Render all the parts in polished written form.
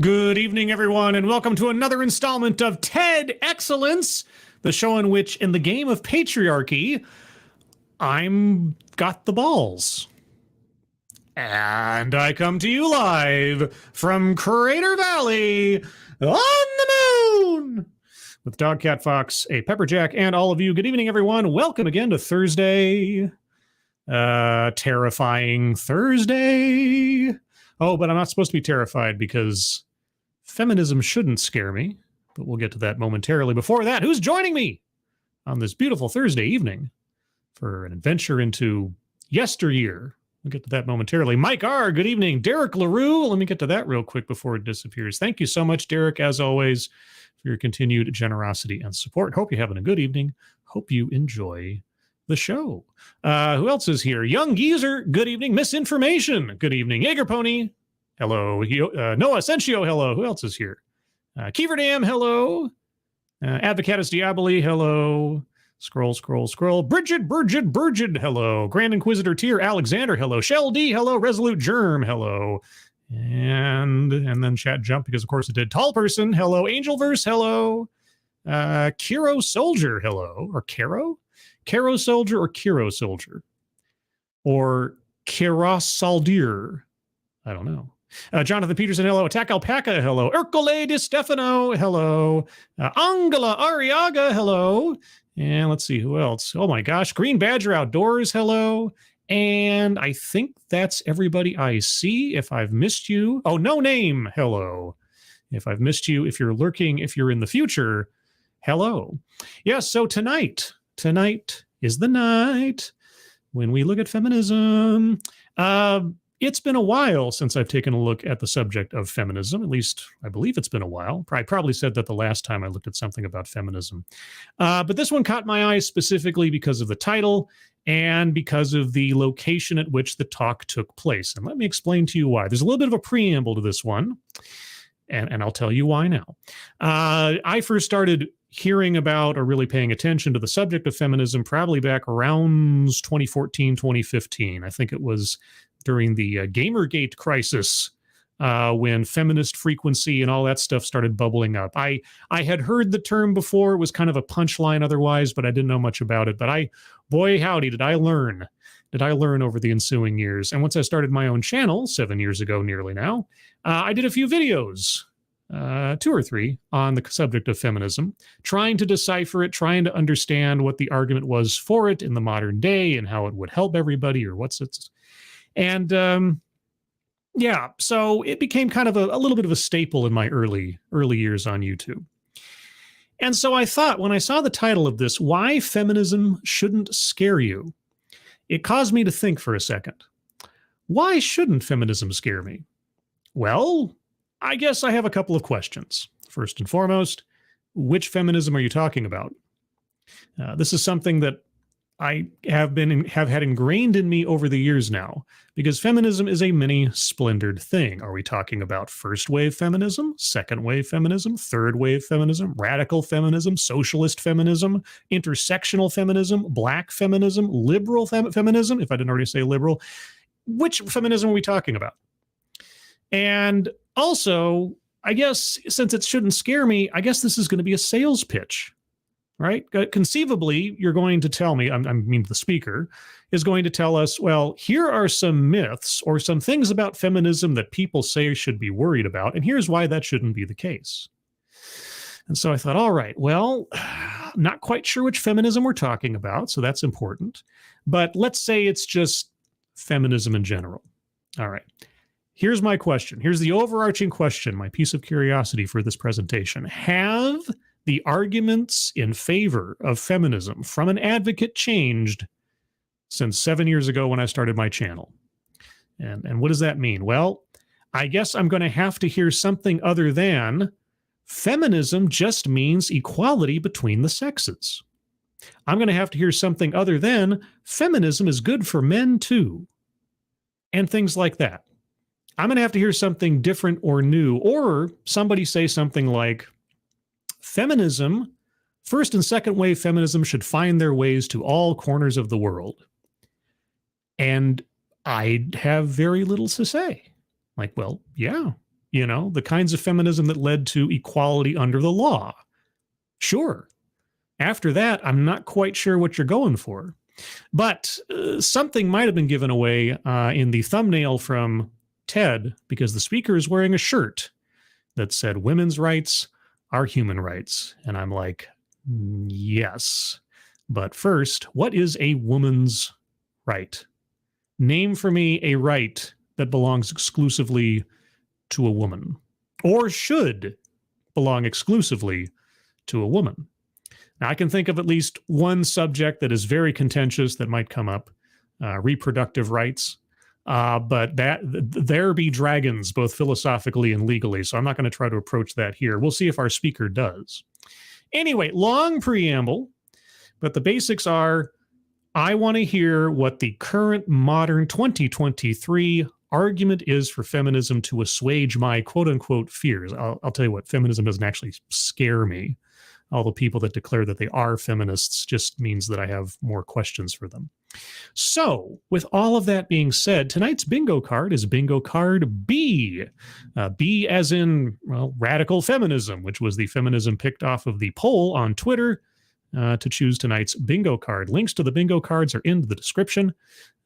Good evening, everyone, and welcome to another installment of TED Excellence, the show in which, in the game of patriarchy, I'm got the balls. And I come to you live from Crater Valley on the moon with Dog Cat Fox, a Pepperjack, and all of you. Good evening, everyone. Welcome again to Thursday. Terrifying Thursday. Oh, but I'm not supposed to be terrified because feminism shouldn't scare me, but we'll get to that momentarily. Before that, who's joining me on this beautiful Thursday evening for an adventure into yesteryear? We'll get to that momentarily. Mike R., good evening. Derek LaRue, let me get to that real quick before it disappears. Thank you so much, Derek, as always, for your continued generosity and support. Hope you're having a good evening. Hope you enjoy the show. Who else is here? Young Geezer, good evening. Misinformation, good evening. Jaeger Pony, hello. Noah Sencio, hello. Who else is here? Kiever Dam, hello. Advocatus Diaboli, hello. Scroll. Bridget, hello. Grand Inquisitor Tier, Alexander, hello. Shell D, hello. Resolute Germ, hello. And then chat jump because, of course, it did. Tall Person, hello. Angelverse, hello. Kiro Soldier, hello. Or Karo? Karo Soldier or Kiro Soldier? Or Kiros Saldir? I don't know. Jonathan Peterson, hello. Attack Alpaca, hello. Ercole Di Stefano, hello. Angela Arriaga, hello. And let's see who else. Oh my gosh. Green Badger Outdoors, hello. And I think that's everybody I see. If I've missed you. Oh, No Name, hello. If I've missed you, if you're lurking, if you're in the future, hello. Yes, so tonight is the night when we look at feminism. It's been a while since I've taken a look at the subject of feminism. At least I believe it's been a while. I probably said that the last time I looked at something about feminism. But this one caught my eye specifically because of the title and because of the location at which the talk took place. And let me explain to you why. There's a little bit of a preamble to this one, and I'll tell you why now. I first started hearing about or really paying attention to the subject of feminism probably back around 2014, 2015. I think it was during the Gamergate crisis when feminist frequency and all that stuff started bubbling up. I had heard the term before. It was kind of a punchline otherwise, but I didn't know much about it. But boy, howdy, did I learn. Did I learn over the ensuing years. And once I started my own channel 7 years ago, nearly now, I did a few videos, 2 or 3, on the subject of feminism, trying to decipher it, trying to understand what the argument was for it in the modern day and how it would help everybody or what's its. And yeah, so it became kind of a little bit of a staple in my early years on YouTube. And so I thought, when I saw the title of this, Why Feminism Shouldn't Scare You, it caused me to think for a second. Why shouldn't feminism scare me? Well, I guess I have a couple of questions. First and foremost, which feminism are you talking about? This is something that I have had ingrained in me over the years now, because feminism is a many splendored thing. Are we talking about first wave feminism, second wave feminism, third wave feminism, radical feminism, socialist feminism, intersectional feminism, black feminism, liberal feminism, if I didn't already say liberal? Which feminism are we talking about? And also, I guess, since it shouldn't scare me, I guess this is going to be a sales pitch. Right? Conceivably, you're going to tell me, I mean, the speaker is going to tell us, well, here are some myths or some things about feminism that people say should be worried about, and here's why that shouldn't be the case. And so I thought, all right, well, not quite sure which feminism we're talking about, so that's important. But let's say it's just feminism in general. All right. Here's my question. Here's the overarching question, my piece of curiosity for this presentation. Have the arguments in favor of feminism from an advocate changed since 7 years ago when I started my channel? And what does that mean? Well, I guess I'm going to have to hear something other than feminism just means equality between the sexes. I'm going to have to hear something other than feminism is good for men too, and things like that. I'm going to have to hear something different or new, or somebody say something like, feminism, first and second wave feminism should find their ways to all corners of the world. And I'd have very little to say. Like, well, yeah, You know, the kinds of feminism that led to equality under the law. Sure. After that, I'm not quite sure what you're going for. But something might have been given away in the thumbnail from TED, because the speaker is wearing a shirt that said women's rights are human rights. And I'm like, yes. But first, what is a woman's right? Name for me a right that belongs exclusively to a woman, or should belong exclusively to a woman. Now, I can think of at least one subject that is very contentious that might come up, reproductive rights. But there be dragons, both philosophically and legally. So I'm not going to try to approach that here. We'll see if our speaker does. Anyway, long preamble, but the basics are, I want to hear what the current modern 2023 argument is for feminism to assuage my quote unquote fears. I'll tell you what, feminism doesn't actually scare me. All the people that declare that they are feminists just means that I have more questions for them. So, with all of that being said, tonight's bingo card is bingo card B. B as in, well, radical feminism, which was the feminism picked off of the poll on Twitter to choose tonight's bingo card. Links to the bingo cards are in the description.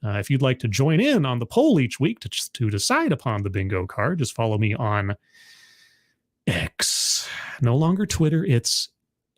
If you'd like to join in on the poll each week to decide upon the bingo card, just follow me on X. No longer Twitter, it's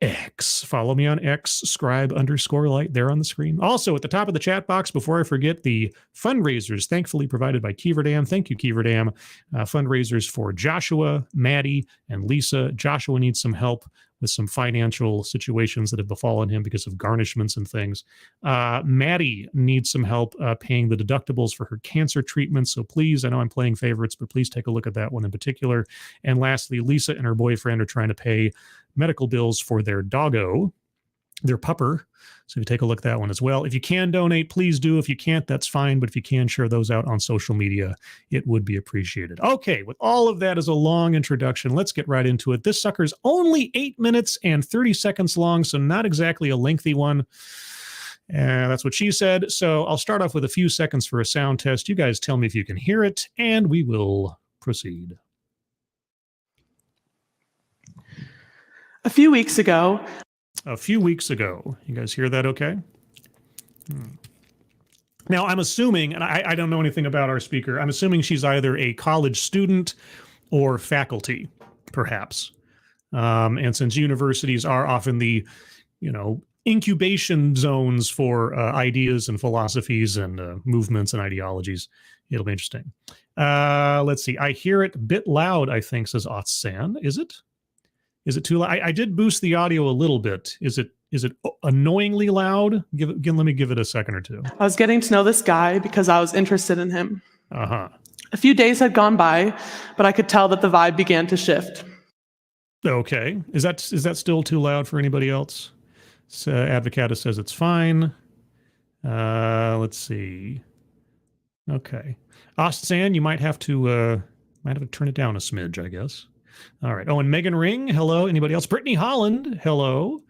X. Follow me on X, scribe_light there on the screen. Also, at the top of the chat box, before I forget, the fundraisers thankfully provided by Keeverdam. Thank you, Keeverdam. Fundraisers for Joshua, Maddie, and Lisa. Joshua needs some help with some financial situations that have befallen him because of garnishments and things. Maddie needs some help paying the deductibles for her cancer treatment. So please, I know I'm playing favorites, but please take a look at that one in particular. And lastly, Lisa and her boyfriend are trying to pay medical bills for their doggo, their pupper. So if you take a look at that one as well. If you can donate, please do. If you can't, that's fine. But if you can share those out on social media, it would be appreciated. Okay, with all of that as a long introduction, let's get right into it. This sucker's only 8 minutes and 30 seconds long, so not exactly a lengthy one. That's what she said. So I'll start off with a few seconds for a sound test. You guys tell me if you can hear it, and we will proceed. A few weeks ago. You guys hear that okay? Now, I'm assuming, and I don't know anything about our speaker, I'm assuming she's either a college student or faculty, perhaps. And since universities are often the, incubation zones for ideas and philosophies and movements and ideologies, it'll be interesting. Let's see. I hear it a bit loud, I think, says Otsan. Is it? Is it too loud? I did boost the audio a little bit. Is it annoyingly loud? Let me give it a second or two. I was getting to know this guy because I was interested in him. Uh-huh. A few days had gone by, but I could tell that the vibe began to shift. Okay. Is that still too loud for anybody else? So Advocata says it's fine. Let's see. Okay. Ostan, you might have to turn it down a smidge, I guess. All right. Oh, and Megan Ring, hello. Anybody else? Brittany Holland, hello.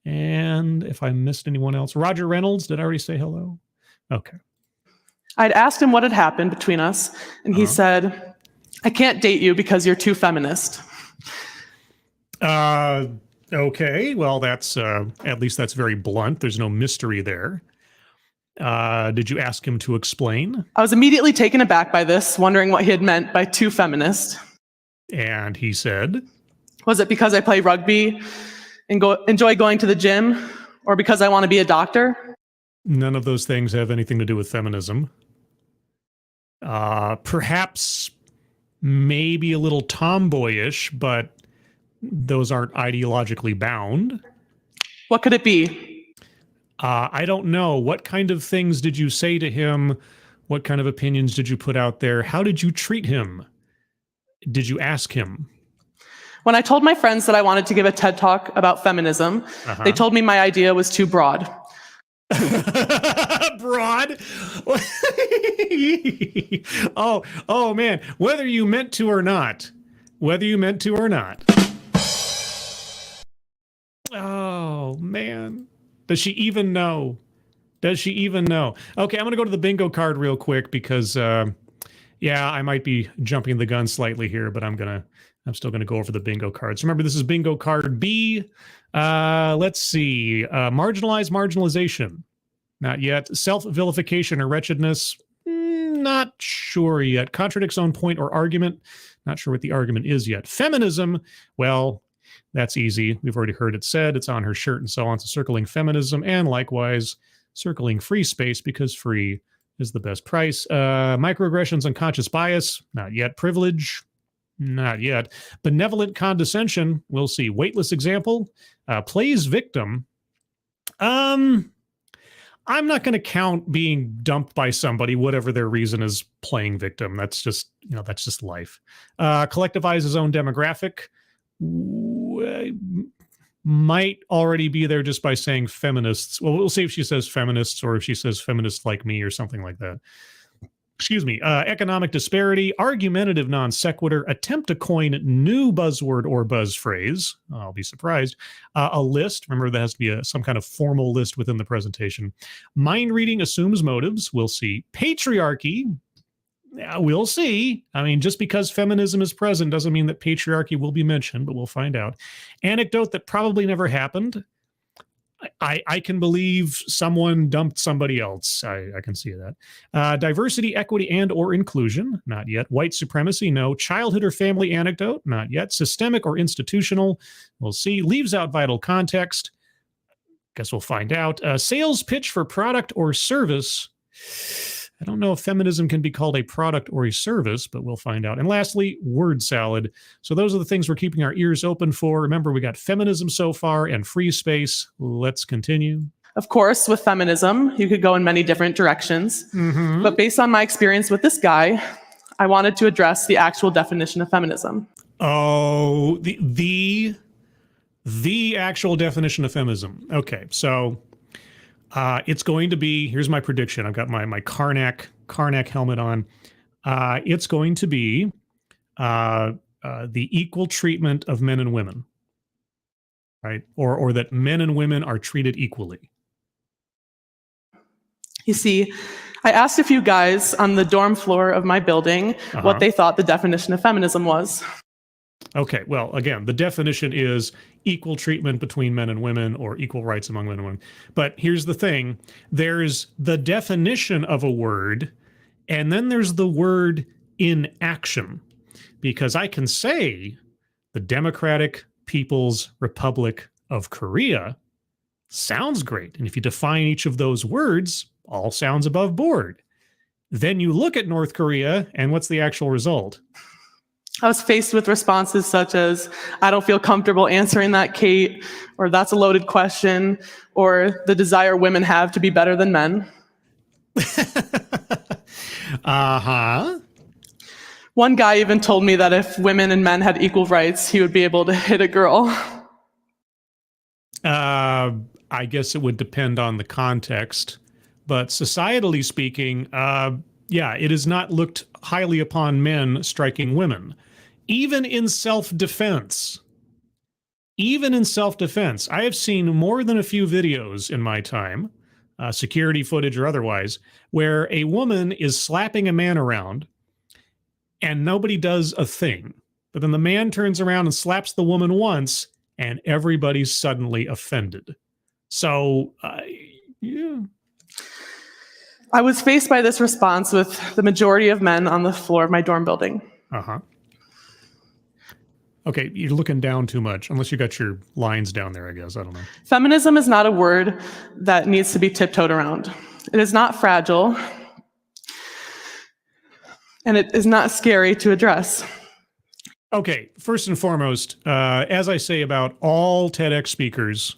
And if I missed anyone else, Roger Reynolds, did I already say hello? Okay. I'd asked him what had happened between us, and he said, I can't date you because you're too feminist. Okay. Well, that's at least that's very blunt. There's no mystery there. Did you ask him to explain? I was immediately taken aback by this, wondering what he had meant by too feminist. And he said, was it because I play rugby and enjoy going to the gym, or because I want to be a doctor? None of those things have anything to do with feminism. Perhaps maybe a little tomboyish, but those aren't ideologically bound. What could it be? I don't know. What kind of things did you say to him? What kind of opinions did you put out there? How did you treat him? Did you ask him? When I told my friends that I wanted to give a TED Talk about feminism, they told me my idea was too broad. Broad? oh man, whether you meant to or not. Oh man. Does she even know? Okay, I'm going to go to the bingo card real quick because Yeah, I might be jumping the gun slightly here, but I'm still gonna go over the bingo cards. Remember, this is bingo card B. Let's see. Marginalization. Not yet. Self-vilification or wretchedness. Not sure yet. Contradicts own point or argument. Not sure what the argument is yet. Feminism. Well, that's easy. We've already heard it said. It's on her shirt and so on. So circling feminism, and likewise circling free space, because free is the best price. Microaggressions, unconscious bias. Not yet. Privilege. Not yet. Benevolent condescension. We'll see. Weightless example. Plays victim. I'm not going to count being dumped by somebody, whatever their reason is, playing victim. That's just, that's just life. Collectivize his own demographic. Might already be there just by saying feminists. Well, we'll see if she says feminists or if she says feminists like me or something like that. Excuse me. Economic disparity, argumentative non sequitur, attempt to coin new buzzword or buzz phrase. I'll be surprised. A list. Remember, there has to be some kind of formal list within the presentation. Mind reading assumes motives. We'll see. Patriarchy. We'll see. I mean, just because feminism is present doesn't mean that patriarchy will be mentioned, but we'll find out. Anecdote that probably never happened. I can believe someone dumped somebody else. I can see that. Diversity, equity, and or inclusion. Not yet. White supremacy. No. Childhood or family anecdote. Not yet. Systemic or institutional. We'll see. Leaves out vital context. Guess we'll find out. Sales pitch for product or service. I don't know if feminism can be called a product or a service, but we'll find out. And lastly, word salad. So those are the things we're keeping our ears open for. Remember, we got feminism so far and free space. Let's continue. Of course, with feminism, you could go in many different directions. Mm-hmm. But based on my experience with this guy, I wanted to address the actual definition of feminism. Oh, the actual definition of feminism. Okay, so it's going to be, here's my prediction. I've got my Karnak helmet on. It's going to be the equal treatment of men and women, right? Or that men and women are treated equally. You see, I asked a few guys on the dorm floor of my building what they thought the definition of feminism was. Okay, well, again, the definition is equal treatment between men and women, or equal rights among men and women. But here's the thing. There's the definition of a word, and then there's the word in action. Because I can say the Democratic People's Republic of Korea sounds great. And if you define each of those words, all sounds above board. Then you look at North Korea, and what's the actual result? I was faced with responses such as, I don't feel comfortable answering that, Kate, or that's a loaded question, or the desire women have to be better than men. One guy even told me that if women and men had equal rights, he would be able to hit a girl. I guess it would depend on the context. But societally speaking, yeah, it is not looked highly upon men striking women. Even in self-defense. Even in self-defense. I have seen more than a few videos in my time, security footage or otherwise, where a woman is slapping a man around and nobody does a thing. But then the man turns around and slaps the woman once and everybody's suddenly offended. So, yeah. I was faced by this response with the majority of men on the floor of my dorm building. Okay, you're looking down too much, unless you got your lines down there, I guess. I don't know. Feminism is not a word that needs to be tiptoed around. It is not fragile, and it is not scary to address. Okay, first and foremost, as I say about all TEDx speakers,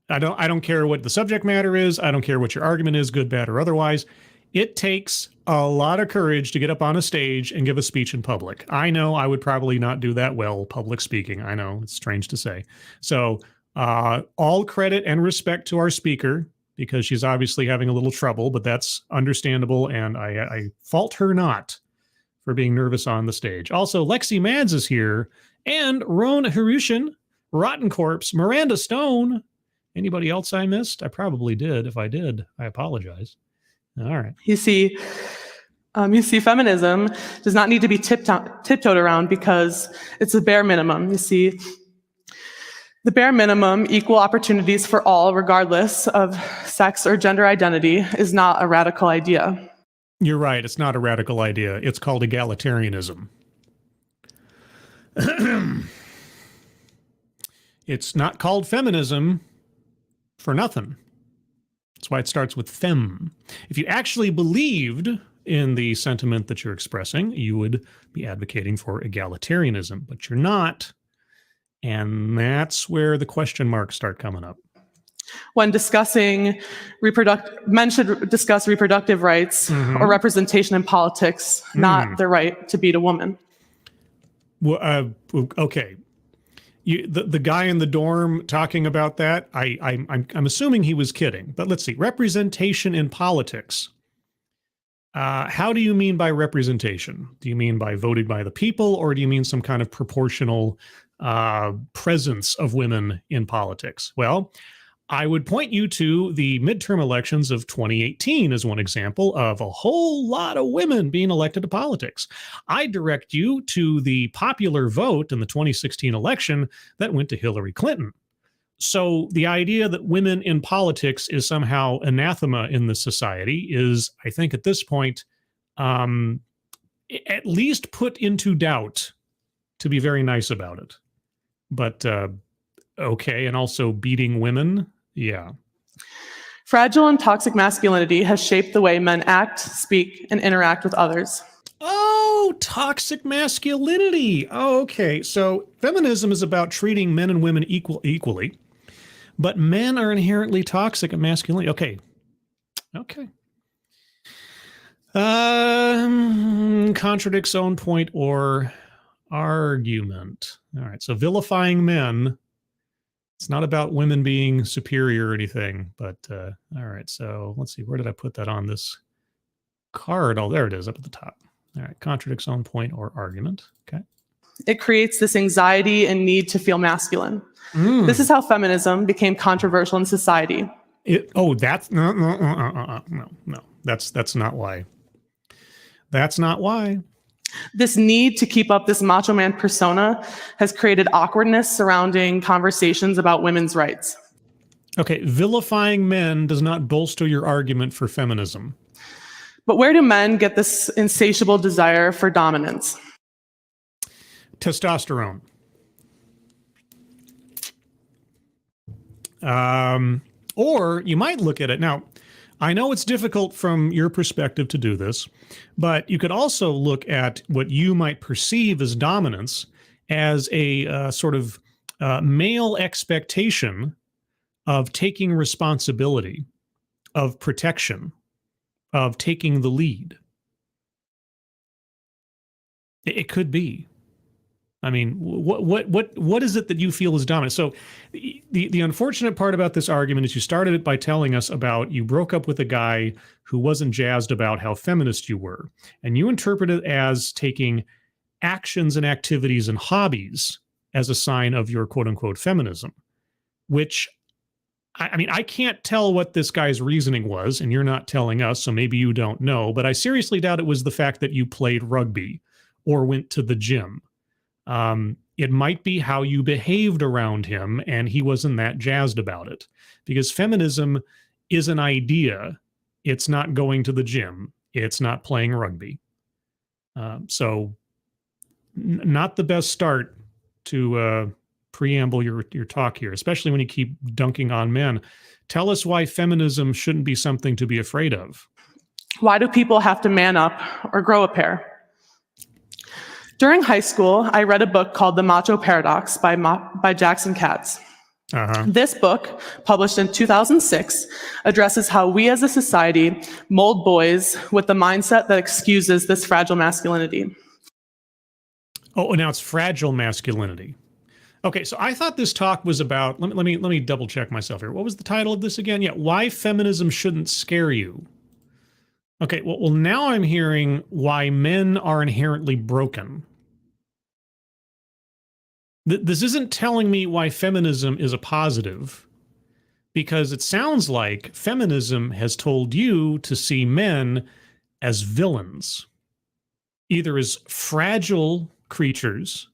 I don't care what the subject matter is. I don't care what your argument is, good, bad, or otherwise. It takes a lot of courage to get up on a stage and give a speech in public. I know I would probably not do that well, public speaking. I know, it's strange to say. So all credit and respect to our speaker, because she's obviously having a little trouble, but that's understandable, and I fault her not for being nervous on the stage. Also, Lexi Mads is here, and Roan Hirushin, Rotten Corpse, Miranda Stone. Anybody else I missed? I probably did. If I did, I apologize. All right. You see, You see, feminism does not need to be tiptoed around because it's a bare minimum. You see, the bare minimum, equal opportunities for all, regardless of sex or gender identity, is not a radical idea. You're right. It's not a radical idea. It's called egalitarianism. It's not called feminism for nothing. That's why it starts with fem. If you actually believed in the sentiment that you're expressing, you would be advocating for egalitarianism, but you're not. And that's where the question marks start coming up. When discussing men should discuss reproductive rights or representation in politics, not the right to beat a woman. Well, okay. The guy in the dorm talking about that, I'm assuming he was kidding, but let's see. Representation in politics. How do you mean by representation? Do you mean by voted by the people, or do you mean some kind of proportional presence of women in politics? Well, I would point you to the midterm elections of 2018 as one example of a whole lot of women being elected to politics. I direct you to the popular vote in the 2016 election that went to Hillary Clinton. So the idea that women in politics is somehow anathema in this society is, I think at this point, at least put into doubt, to be very nice about it. But okay, and also beating women. Yeah. Fragile and toxic masculinity has shaped the way men act, speak, and interact with others. Oh, toxic masculinity. Oh, okay. So feminism is about treating men and women equally, but men are inherently toxic and masculinity. Okay. Okay. Contradicts own point or argument. All right. So vilifying men. It's not about women being superior or anything, but all right. So let's see. Where did I put that on this card? Oh, there it is up at the top. All right. Contradicts own point or argument. Okay. It creates this anxiety and need to feel masculine. This is how feminism became controversial in society. That's no. That's not why. That's not why. This need to keep up this macho man persona has created awkwardness surrounding conversations about women's rights. Okay, vilifying men does not bolster your argument for feminism. But where do men get this insatiable desire for dominance? Testosterone. Or you might look at it now. I know it's difficult from your perspective to do this, but you could also look at what you might perceive as dominance as a sort of male expectation of taking responsibility, of protection, of taking the lead. It could be. I mean, what is it that you feel is dominant? So the unfortunate part about this argument is you started it by telling us about you broke up with a guy who wasn't jazzed about how feminist you were. And you interpret it as taking actions and activities and hobbies as a sign of your quote unquote feminism, which I mean, I can't tell what this guy's reasoning was, and you're not telling us, so maybe you don't know, but I seriously doubt it was the fact that you played rugby or went to the gym. It might be how you behaved around him, and he wasn't that jazzed about it. Because feminism is an idea. It's not going to the gym. It's not playing rugby. So not the best start to preamble your talk here, especially when you keep dunking on men. Tell us why feminism shouldn't be something to be afraid of. Why do people have to man up or grow a pair? During high school, I read a book called The Macho Paradox by Jackson Katz. This book, published in 2006, addresses how we as a society mold boys with the mindset that excuses this fragile masculinity. Oh, now it's fragile masculinity. Okay, so I thought this talk was about, let me double check myself here. What was the title of this again? Yeah, why feminism shouldn't scare you. Okay, well now I'm hearing why men are inherently broken. This isn't telling me why feminism is a positive, because it sounds like feminism has told you to see men as villains. either as fragile creatures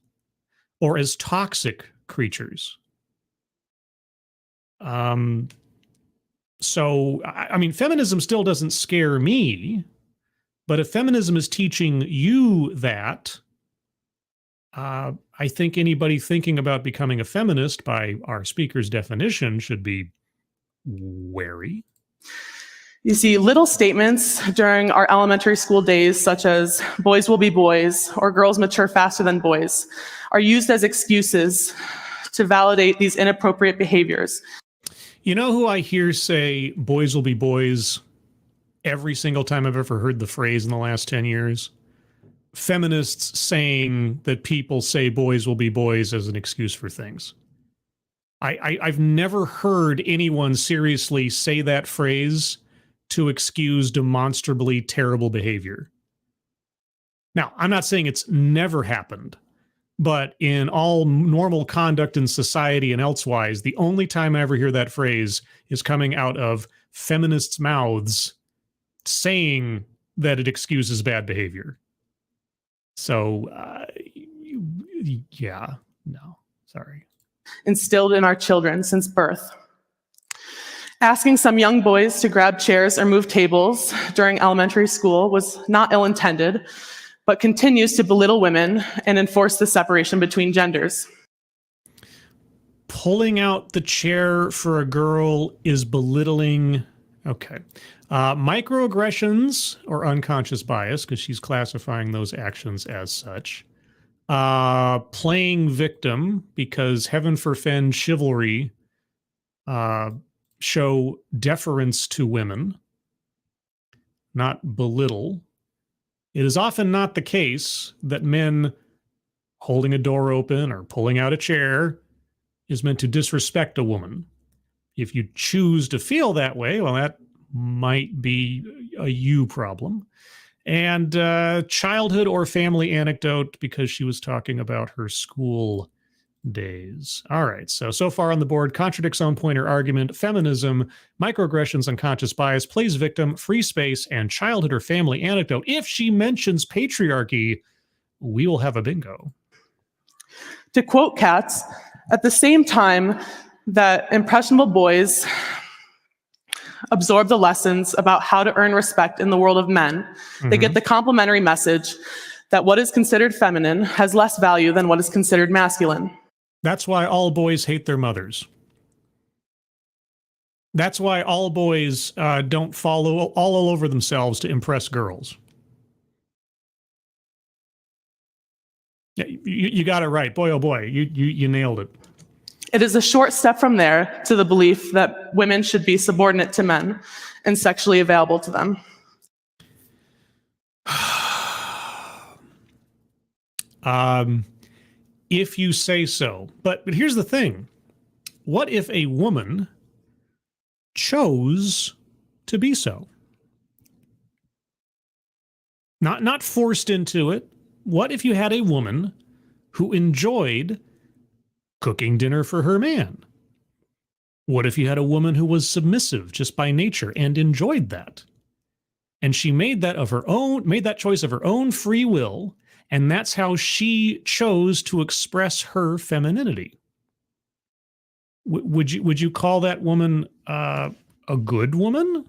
or as toxic creatures. So, I mean, feminism still doesn't scare me, but if feminism is teaching you that, I think anybody thinking about becoming a feminist by our speaker's definition should be wary. You see, little statements during our elementary school days, such as boys will be boys or girls mature faster than boys, are used as excuses to validate these inappropriate behaviors. You know who I hear say boys will be boys every single time I've ever heard the phrase in the last 10 years? Feminists saying that people say boys will be boys as an excuse for things. I've never heard anyone seriously say that phrase to excuse demonstrably terrible behavior. Now, I'm not saying it's never happened, but in all normal conduct in society and elsewise, the only time I ever hear that phrase is coming out of feminists' mouths saying that it excuses bad behavior. So, yeah, no, sorry. Instilled in our children since birth. Asking some young boys to grab chairs or move tables during elementary school was not ill-intended, but continues to belittle women and enforce the separation between genders. Pulling out the chair for a girl is belittling. Okay. Microaggressions or unconscious bias, because she's classifying those actions as such. Playing victim, because heaven forfend chivalry show deference to women, not belittle. It is often not the case that men holding a door open or pulling out a chair is meant to disrespect a woman. If you choose to feel that way, well, that might be a you problem. And childhood or family anecdote, because she was talking about her school days. All right, so far on the board: contradicts own point or argument, feminism, microaggressions, unconscious bias, plays victim, free space, and childhood or family anecdote. If she mentions patriarchy, we will have a bingo. To quote Katz, at the same time that impressionable boys absorb the lessons about how to earn respect in the world of men, they get the complimentary message that what is considered feminine has less value than what is considered masculine. That's why all boys hate their mothers. That's why all boys don't follow all over themselves to impress girls. Yeah, you got it right. Boy, oh boy, you nailed it. It is a short step from there to the belief that women should be subordinate to men and sexually available to them. If you say so. But here's the thing. What if a woman chose to be so? Not forced into it. What if you had a woman who enjoyed cooking dinner for her man? What if you had a woman who was submissive just by nature and enjoyed that? And she made that choice of her own free will, and that's how she chose to express her femininity. Would you call that woman a good woman?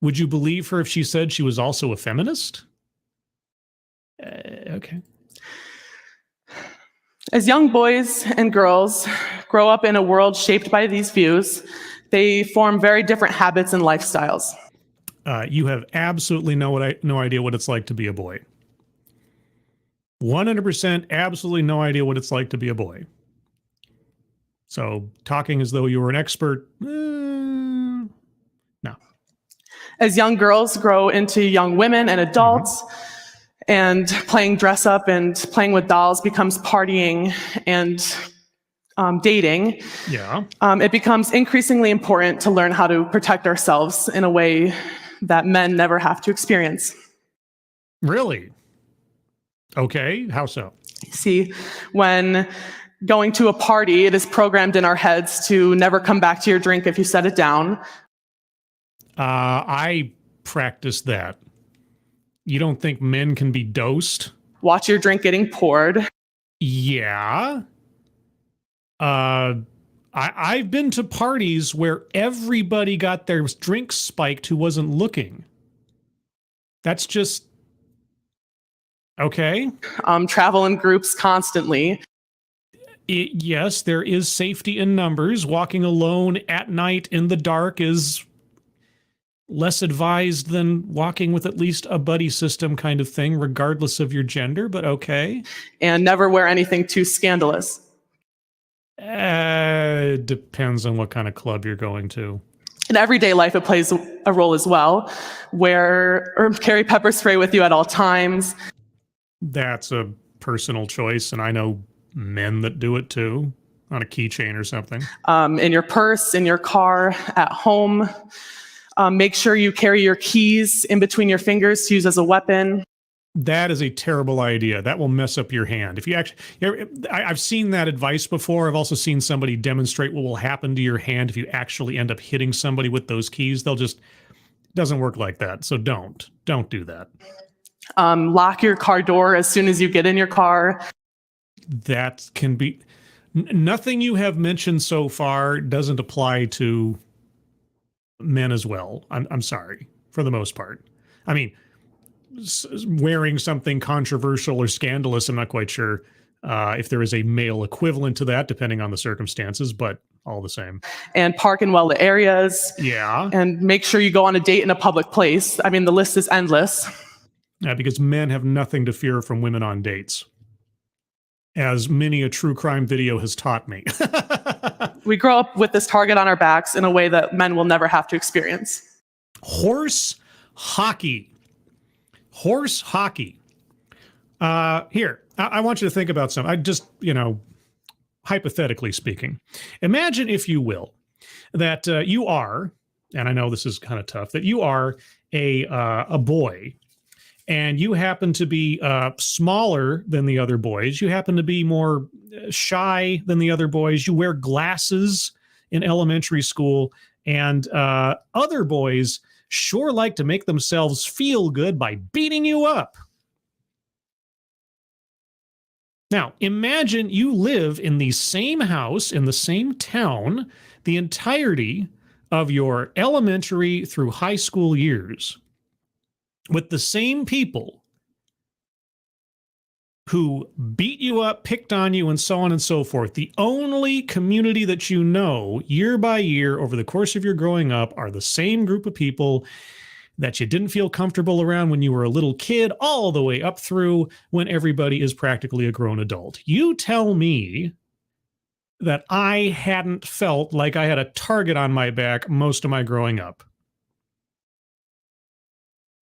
Would you believe her if she said she was also a feminist? Okay. As young boys and girls grow up in a world shaped by these views, they form very different habits and lifestyles. You have absolutely no idea what it's like to be a boy. 100% absolutely no idea what it's like to be a boy. So talking as though you were an expert, no. As young girls grow into young women and adults, and playing dress up and playing with dolls becomes partying and dating, it becomes increasingly important to learn how to protect ourselves in a way that men never have to experience. Really? Okay, how so? See, when going to a party, it is programmed in our heads to never come back to your drink if you set it down. I practice that. You don't think men can be dosed? Watch your drink getting poured. Yeah. I've been to parties where everybody got their drink spiked who wasn't looking. That's just okay. Travel in groups constantly. Yes, there is safety in numbers. Walking alone at night in the dark is less advised than walking with at least a buddy system kind of thing, regardless of your gender, but okay. And never wear anything too scandalous. Depends on what kind of club you're going to. In everyday life, it plays a role as well. Wear or carry pepper spray with you at all times. That's a personal choice, and I know men that do it too, on a keychain or something. In your purse, in your car, at home. Make sure you carry your keys in between your fingers to use as a weapon. That is a terrible idea. That will mess up your hand. If you actually, I've seen that advice before. I've also seen somebody demonstrate what will happen to your hand if you actually end up hitting somebody with those keys. Doesn't work like that. So don't do that. Lock your car door as soon as you get in your car. That can be, nothing you have mentioned so far doesn't apply to men as well. I'm sorry, for the most part. I mean, wearing something controversial or scandalous, I'm not quite sure if there is a male equivalent to that, depending on the circumstances, but all the same. And park in well-lit areas. Yeah. And make sure you go on a date in a public place. I mean, the list is endless. Yeah, because men have nothing to fear from women on dates, as many a true crime video has taught me. We grow up with this target on our backs in a way that men will never have to experience. Horse hockey. Horse hockey. Here, I want you to think about something. I just, hypothetically speaking, imagine, if you will, that you are, and I know this is kind of tough, that you are a boy, and you happen to be smaller than the other boys. You happen to be more shy than the other boys. You wear glasses in elementary school, and other boys sure like to make themselves feel good by beating you up. Now, imagine you live in the same house, in the same town, the entirety of your elementary through high school years, with the same people who beat you up, picked on you, and so on and so forth. The only community that you know year by year over the course of your growing up are the same group of people that you didn't feel comfortable around when you were a little kid, all the way up through when everybody is practically a grown adult. You tell me that I hadn't felt like I had a target on my back most of my growing up.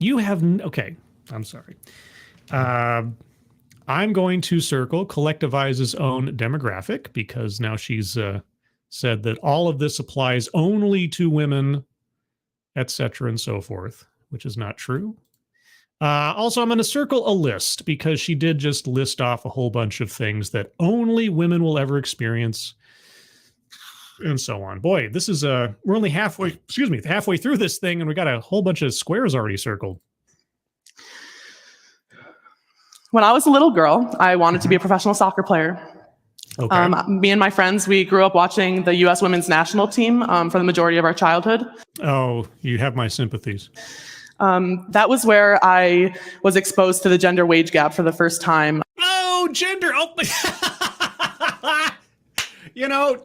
You have, okay, I'm sorry. I'm going to circle Collectivize's own demographic, because now she's said that all of this applies only to women, etc. and so forth, which is not true. Also, I'm going to circle a list, because she did just list off a whole bunch of things that only women will ever experience, and so on. Boy, this is we're only halfway through this thing, and we got a whole bunch of squares already circled. When I was a little girl, I wanted to be a professional soccer player. Okay. Me and my friends, we grew up watching the U.S. women's national team for the majority of our childhood. Oh, you have my sympathies. That was where I was exposed to the gender wage gap for the first time. Oh, gender. Oh.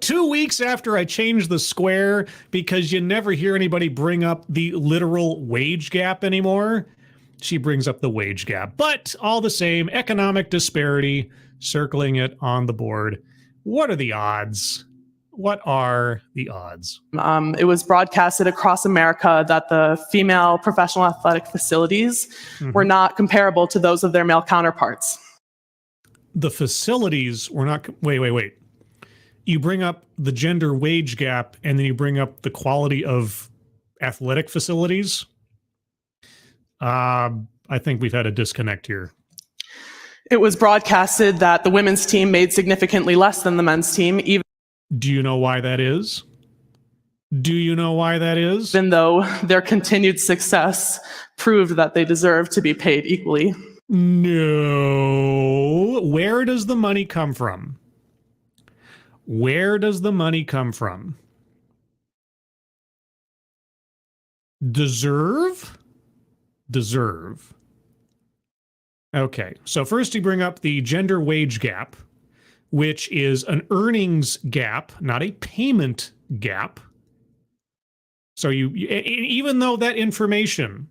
2 weeks after I changed the square, because you never hear anybody bring up the literal wage gap anymore, she brings up the wage gap. But all the same, economic disparity, circling it on the board. What are the odds? What are the odds? It was broadcasted across America that the female professional athletic facilities were not comparable to those of their male counterparts. The facilities were not... Wait. You bring up the gender wage gap, and then you bring up the quality of athletic facilities? I think we've had a disconnect here. It was broadcasted that the women's team made significantly less than the men's team. Do you know why that is? Do you know why that is? Even though their continued success proved that they deserve to be paid equally. No. Where does the money come from? Where does the money come from? Deserve? Deserve. Okay, so first you bring up the gender wage gap, which is an earnings gap, not a payment gap. So you even though that information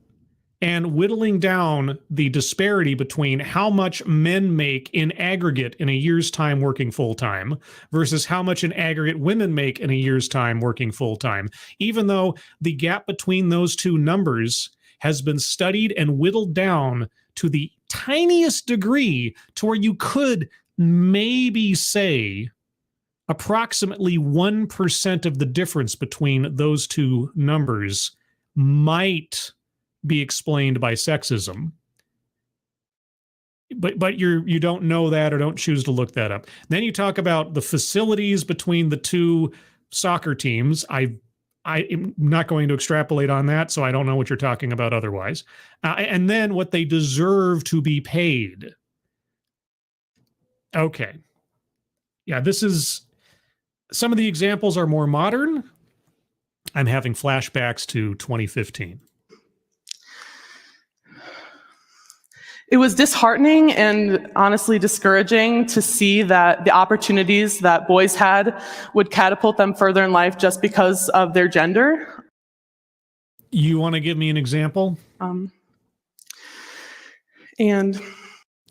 and whittling down the disparity between how much men make in aggregate in a year's time working full-time versus how much in aggregate women make in a year's time working full-time, even though the gap between those two numbers has been studied and whittled down to the tiniest degree to where you could maybe say approximately 1% of the difference between those two numbers might be explained by sexism. But you don't know that or don't choose to look that up. Then you talk about the facilities between the two soccer teams. I am not going to extrapolate on that, so I don't know what you're talking about otherwise. And then what they deserve to be paid. Okay. Yeah, this is... Some of the examples are more modern. I'm having flashbacks to 2015. It was disheartening and honestly discouraging to see that the opportunities that boys had would catapult them further in life just because of their gender. You want to give me an example? And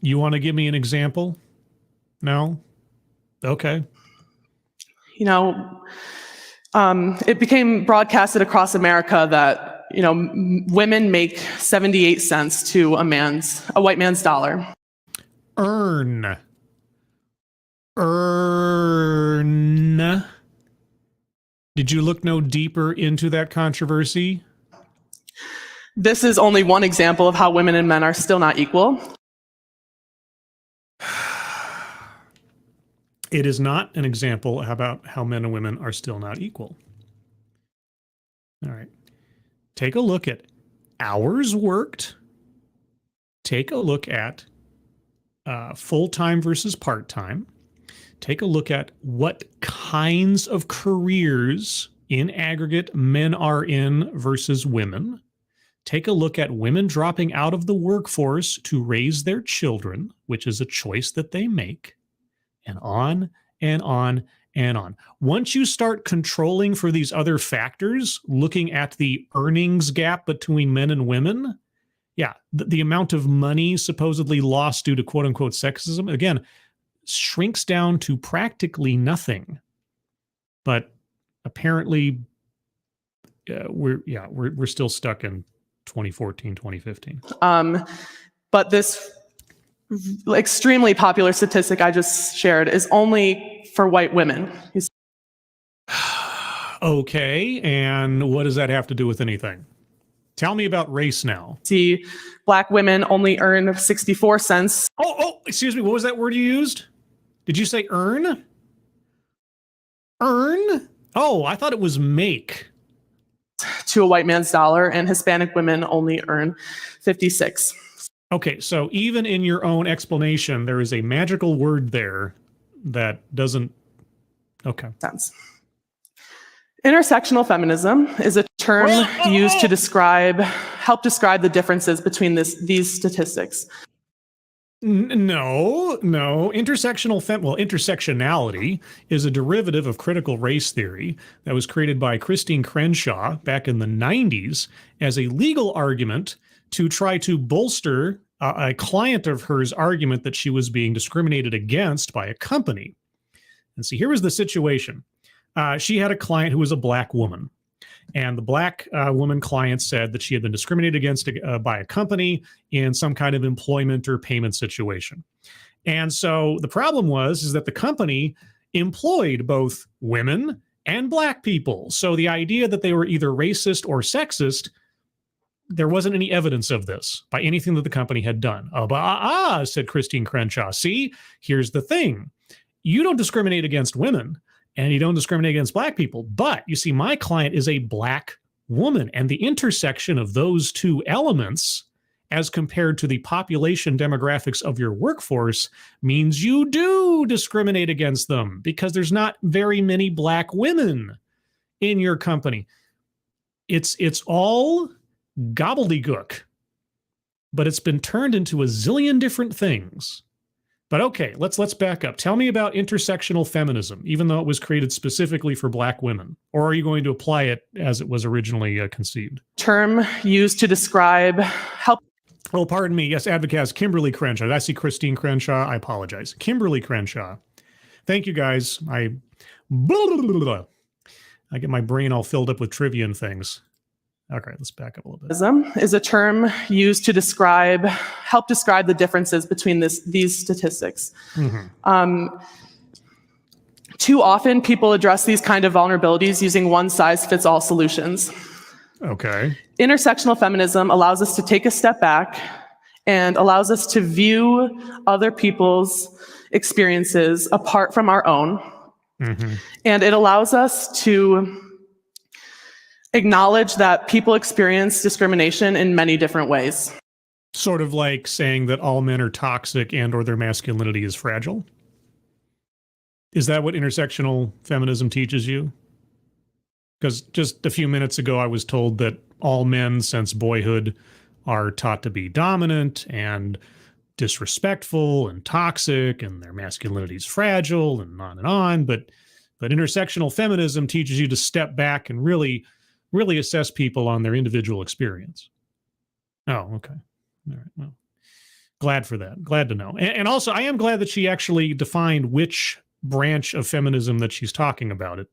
you want to give me an example? No? Okay. You know, it became broadcasted across America that, you know, women make 78 cents to a white man's dollar. Earn. Did you look no deeper into that controversy? This is only one example of how women and men are still not equal. It is not an example about how men and women are still not equal. All right. Take a look at hours worked. Take a look at full-time versus part-time. Take a look at what kinds of careers in aggregate men are in versus women. Take a look at women dropping out of the workforce to raise their children, which is a choice that they make. And on and on and on. Once you start controlling for these other factors, looking at the earnings gap between men and women, yeah, the amount of money supposedly lost due to quote unquote sexism, again, shrinks down to practically nothing. But apparently, we're still stuck in 2014, 2015. But this extremely popular statistic I just shared is only for white women. Okay, and what does that have to do with anything? Tell me about race now. See, black women only earn 64 cents. Oh, excuse me, what was that word you used? Did you say earn? Earn? Oh, I thought it was make. To a white man's dollar, and Hispanic women only earn 56. Okay, so even in your own explanation, there is a magical word there that doesn't... Okay. Sense. Intersectional feminism is a term used to help describe the differences between these statistics. No. Intersectionality is a derivative of critical race theory that was created by Christine Crenshaw back in the 90s as a legal argument to try to bolster a client of hers argument that she was being discriminated against by a company. And see, here was the situation. She had a client who was a black woman. And the black woman client said that she had been discriminated against by a company in some kind of employment or payment situation. And so the problem is that the company employed both women and black people. So the idea that they were either racist or sexist, there wasn't any evidence of this by anything that the company had done. Said Christine Crenshaw. See, here's the thing. You don't discriminate against women. and you don't discriminate against black people. But you see, my client is a black woman, and the intersection of those two elements as compared to the population demographics of your workforce means you do discriminate against them because there's not very many black women in your company. It's all gobbledygook, but it's been turned into a zillion different things. But okay, let's back up. Tell me about intersectional feminism, even though it was created specifically for black women. Or are you going to apply it as it was originally conceived? Term used to describe how... Oh, pardon me. Yes, Advocaz, Kimberly Crenshaw. Did I see Christine Crenshaw? I apologize. Kimberly Crenshaw. Thank you, guys. I get my brain all filled up with trivia and things. Okay, let's back up a little bit. Is a term used to help describe the differences between these statistics. Too often, people address these kind of vulnerabilities using one-size-fits-all solutions. Okay. Intersectional feminism allows us to take a step back and allows us to view other people's experiences apart from our own. And it allows us to acknowledge that people experience discrimination in many different ways. Sort of like saying that all men are toxic and or their masculinity is fragile. Is that what intersectional feminism teaches you? Because just a few minutes ago, I was told that all men since boyhood are taught to be dominant and disrespectful and toxic and their masculinity is fragile and on and on. But intersectional feminism teaches you to step back and really assess people on their individual experience. Oh, okay. All right. Well, glad for that. Glad to know. And also, I am glad that she actually defined which branch of feminism that she's talking about. It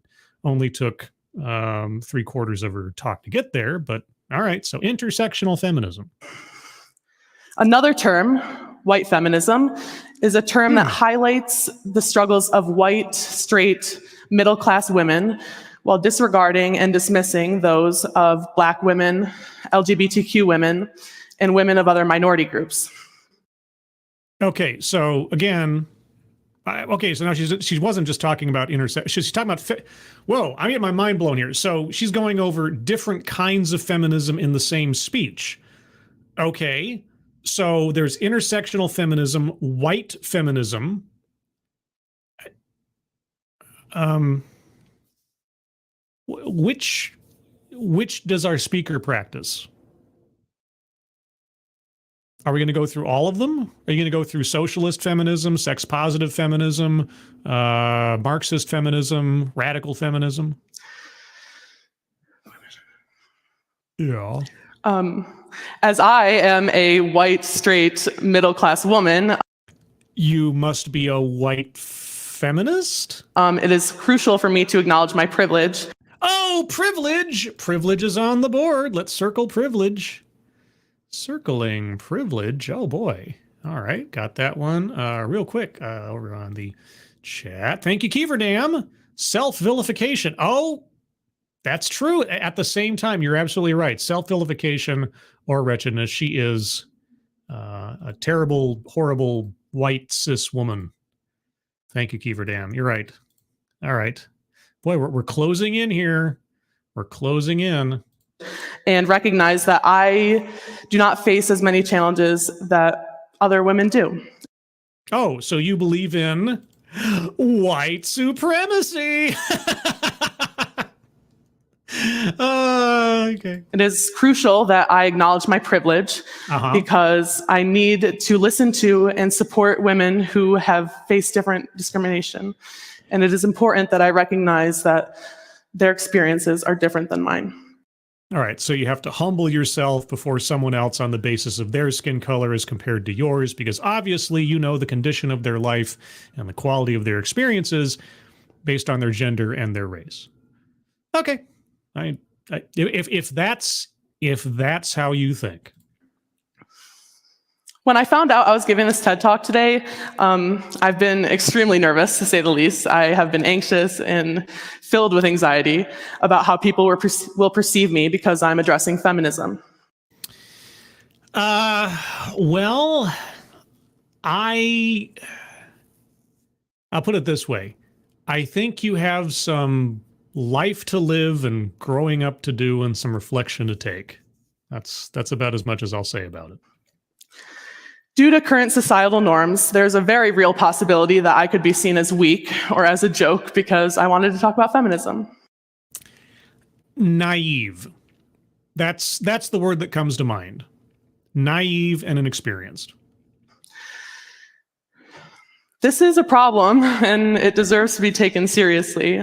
only took 3/4 of her talk to get there, but all right. So intersectional feminism. Another term, white feminism, is a term that highlights the struggles of white, straight, middle-class women while disregarding and dismissing those of black women, LGBTQ women, and women of other minority groups. Okay, so again, so now she wasn't just talking about intersection. She's talking about, whoa, I'm getting my mind blown here. So she's going over different kinds of feminism in the same speech. Okay, so there's intersectional feminism, white feminism. Which does our speaker practice? Are we going to go through all of them? Are you going to go through socialist feminism, sex positive feminism, Marxist feminism, radical feminism? Yeah. As I am a white, straight, middle-class woman. You must be a white feminist? It is crucial for me to acknowledge my privilege. Oh, privilege! Privilege is on the board. Let's circle privilege. Circling privilege. Oh, boy. All right, got that one. Real quick, over on the chat. Thank you, Keeverdam. Self-vilification. Oh, that's true. At the same time, you're absolutely right. Self-vilification or wretchedness. She is a terrible, horrible, white, cis woman. Thank you, Keeverdam. You're right. All right. Boy, we're closing in here. We're closing in. And recognize that I do not face as many challenges that other women do. Oh, so you believe in white supremacy. Okay. It is crucial that I acknowledge my privilege because I need to listen to and support women who have faced different discrimination. And it is important that I recognize that their experiences are different than mine. All right, so you have to humble yourself before someone else on the basis of their skin color as compared to yours, because obviously you know the condition of their life and the quality of their experiences based on their gender and their race. Okay, if that's how you think. When I found out I was giving this TED Talk today, I've been extremely nervous, to say the least. I have been anxious and filled with anxiety about how people will perceive me because I'm addressing feminism. Well, I'll put it this way. I think you have some life to live and growing up to do and some reflection to take. That's about as much as I'll say about it. Due to current societal norms, there's a very real possibility that I could be seen as weak or as a joke because I wanted to talk about feminism. Naive. That's the word that comes to mind. Naive and inexperienced. This is a problem, and it deserves to be taken seriously.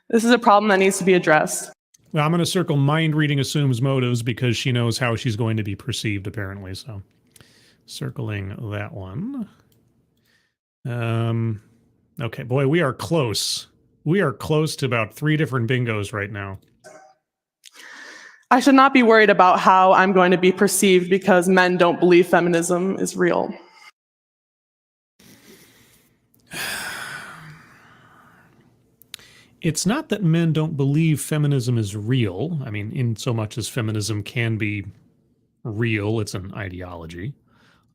This is a problem that needs to be addressed. Well, I'm going to circle mind reading assumes motives because she knows how she's going to be perceived, apparently. So, circling that one. Okay, boy, we are close. We are close to about 3 different bingos right now. I should not be worried about how I'm going to be perceived because men don't believe feminism is real. It's not that men don't believe feminism is real. I mean, in so much as feminism can be real, it's an ideology.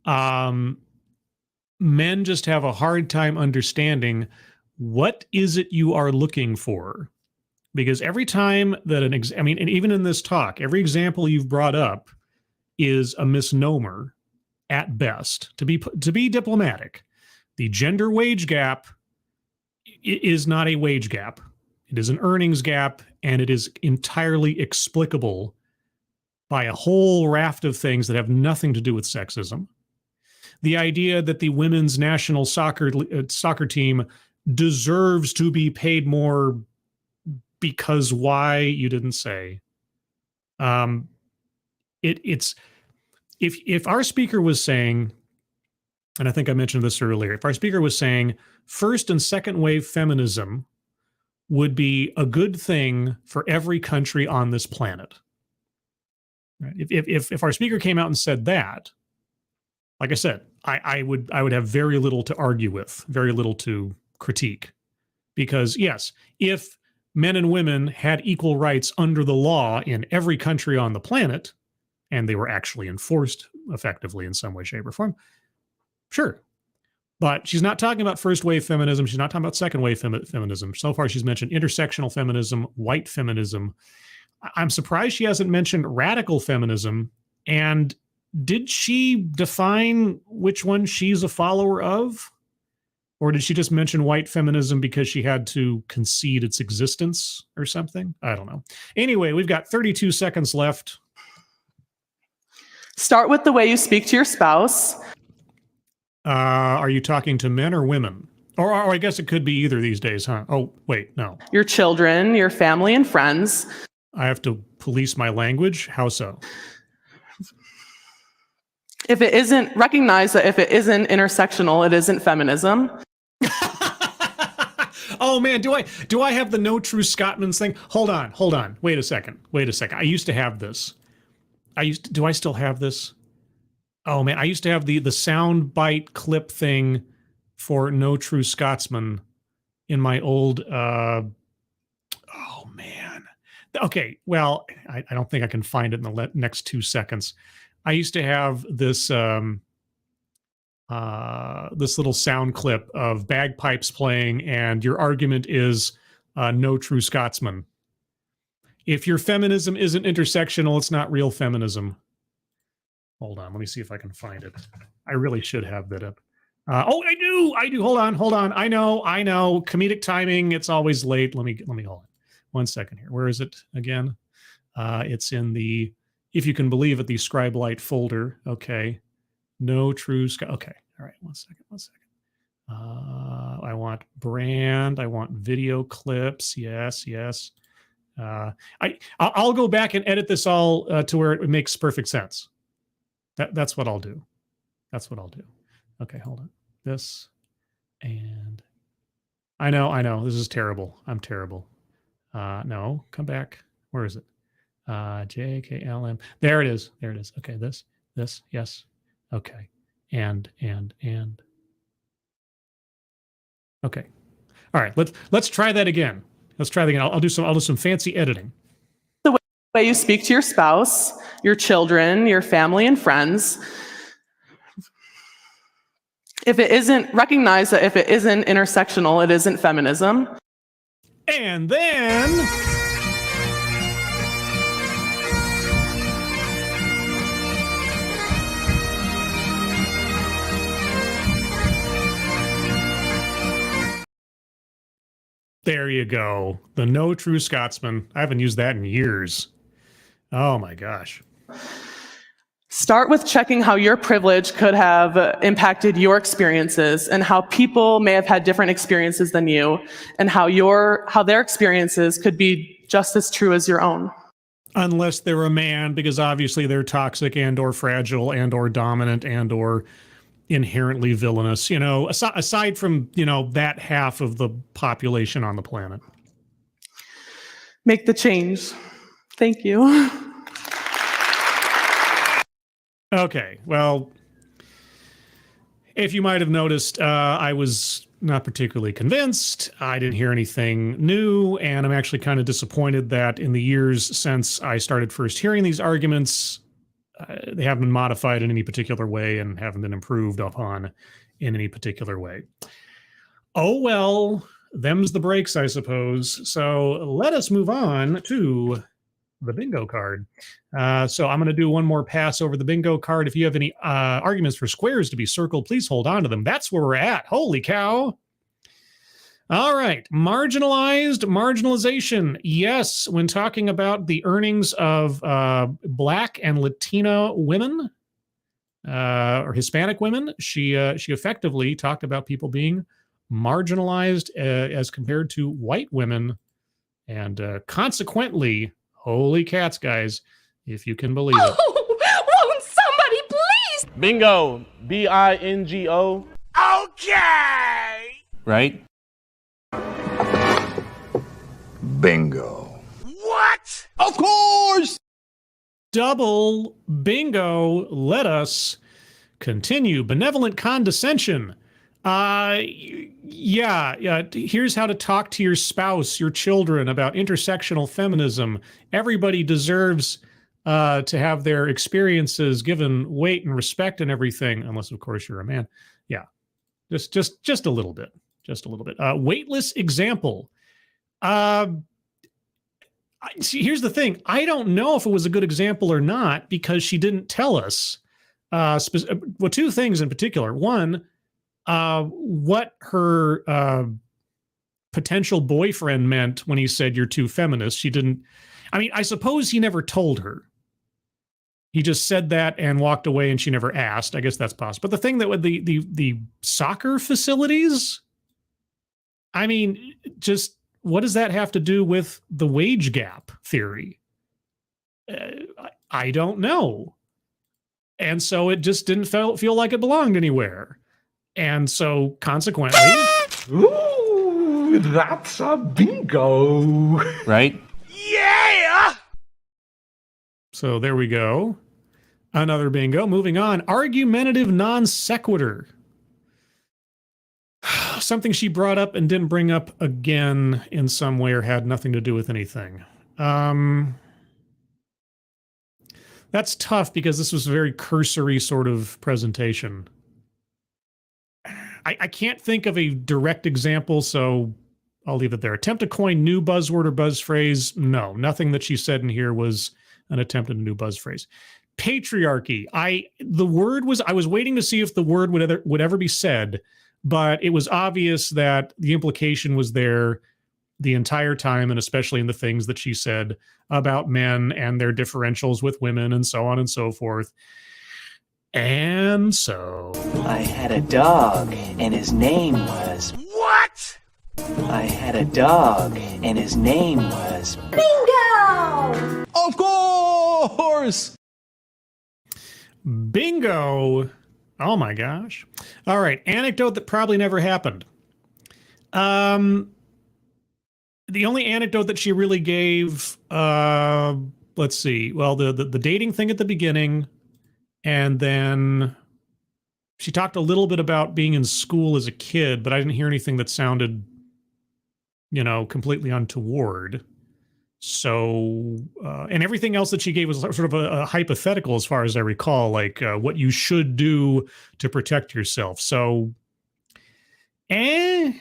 Men just have a hard time understanding what is it you are looking for. Because every time that and even in this talk, every example you've brought up is a misnomer at best. To be diplomatic, the gender wage gap is not a wage gap. It is an earnings gap, and it is entirely explicable by a whole raft of things that have nothing to do with sexism. The idea that the women's national soccer team deserves to be paid more because why, you didn't say. It's if our speaker was saying, and I think I mentioned this earlier, if our speaker was saying first and second wave feminism would be a good thing for every country on this planet. Right? If our speaker came out and said that, like I said, I would have very little to argue with, very little to critique. Because yes, if men and women had equal rights under the law in every country on the planet, and they were actually enforced effectively in some way, shape, or form, sure. But she's not talking about first wave feminism. She's not talking about second wave feminism. So far, she's mentioned intersectional feminism, white feminism. I'm surprised she hasn't mentioned radical feminism. And did she define which one she's a follower of? Or did she just mention white feminism because she had to concede its existence or something? I don't know. Anyway, we've got 32 seconds left. Start with the way you speak to your spouse. Are you talking to men or women? Or I guess it could be either these days, huh? Oh, wait, no. Your children, your family, and friends. I have to police my language? How so? Recognize that if it isn't intersectional, it isn't feminism. Oh man, do I have the no true Scotsman thing? Hold on. Wait a second. I used to have this. Do I still have this? Oh man, I used to have the sound bite clip thing for no true Scotsman in my old oh man. Okay, well, I don't think I can find it in the next 2 seconds. I used to have this this little sound clip of bagpipes playing, and your argument is no true Scotsman. If your feminism isn't intersectional, it's not real feminism. Hold on, let me see if I can find it. I really should have that up. Oh, I do. Hold on. I know. Comedic timing. It's always late. Let me hold on 1 second here. Where is it again? It's in the, if you can believe it, the Scribe Light folder. Okay. No true Scott. Okay. All right. 1 second. I want brand. I want video clips. Yes. I'll go back and edit this all to where it makes perfect sense. That's what I'll do. Okay, hold on. This and I know this is terrible. I'm terrible. No, come back. Where is it? JKLM. There it is. Okay, this, yes. Okay. And. Okay. All right, let's try that again. I'll do some fancy editing. The way you speak to your spouse, your children, your family, and friends. recognize that if it isn't intersectional, it isn't feminism. And then there you go. The no true Scotsman. I haven't used that in years. Oh my gosh. Start with checking how your privilege could have impacted your experiences and how people may have had different experiences than you and how their experiences could be just as true as your own. Unless they're a man, because obviously they're toxic and or fragile and or dominant and or inherently villainous, you know, aside from, you know, that half of the population on the planet. Make the change. Thank you. Okay, well, if you might have noticed, I was not particularly convinced. I didn't hear anything new, and I'm actually kind of disappointed that in the years since I started first hearing these arguments, they haven't been modified in any particular way and haven't been improved upon in any particular way. Oh, well, them's the breaks, I suppose. So let us move on to the bingo card. So I'm going to do one more pass over the bingo card. If you have any arguments for squares to be circled, please hold on to them. That's where we're at. Holy cow. All right. Marginalization. Yes, when talking about the earnings of Black and Latina women or Hispanic women, she effectively talked about people being marginalized as compared to white women. And consequently, holy cats, guys, if you can believe it. Oh, won't somebody please? Bingo. B-I-N-G-O. Okay. Right? Bingo. What? Of course! Double bingo. Let us continue. Benevolent condescension. Yeah. Here's how to talk to your spouse, your children about intersectional feminism. Everybody deserves to have their experiences given weight and respect and everything, unless of course you're a man. Yeah, just a little bit, weightless example. Here's the thing. I don't know if it was a good example or not because she didn't tell us. Well, two things in particular. One, what her potential boyfriend meant when he said you're too feminist. She didn't. I mean, I suppose he never told her. He just said that and walked away, and she never asked. I guess that's possible. But the thing that with the soccer facilities, I mean, just what does that have to do with the wage gap theory? I don't know. And so it just didn't feel like it belonged anywhere. And so consequently... Ooh, that's a bingo. Right? Yeah! So there we go. Another bingo. Moving on. Argumentative non sequitur. Something she brought up and didn't bring up again in some way or had nothing to do with anything. That's tough because this was a very cursory sort of presentation. I can't think of a direct example, so I'll leave it there. Attempt to coin new buzzword or buzz phrase. No, nothing that she said in here was an attempt at a new buzz phrase. Patriarchy. I was waiting to see if the word would ever be said, but it was obvious that the implication was there the entire time, and especially in the things that she said about men and their differentials with women and so on and so forth. And so... I had a dog, and his name was... What? I had a dog, and his name was... Bingo! Of course! Bingo! Oh my gosh. All right, anecdote that probably never happened. The only anecdote that she really gave, let's see, well, the dating thing at the beginning, and then she talked a little bit about being in school as a kid, but I didn't hear anything that sounded, completely untoward. So, and everything else that she gave was sort of a hypothetical, as far as I recall, like what you should do to protect yourself. So, I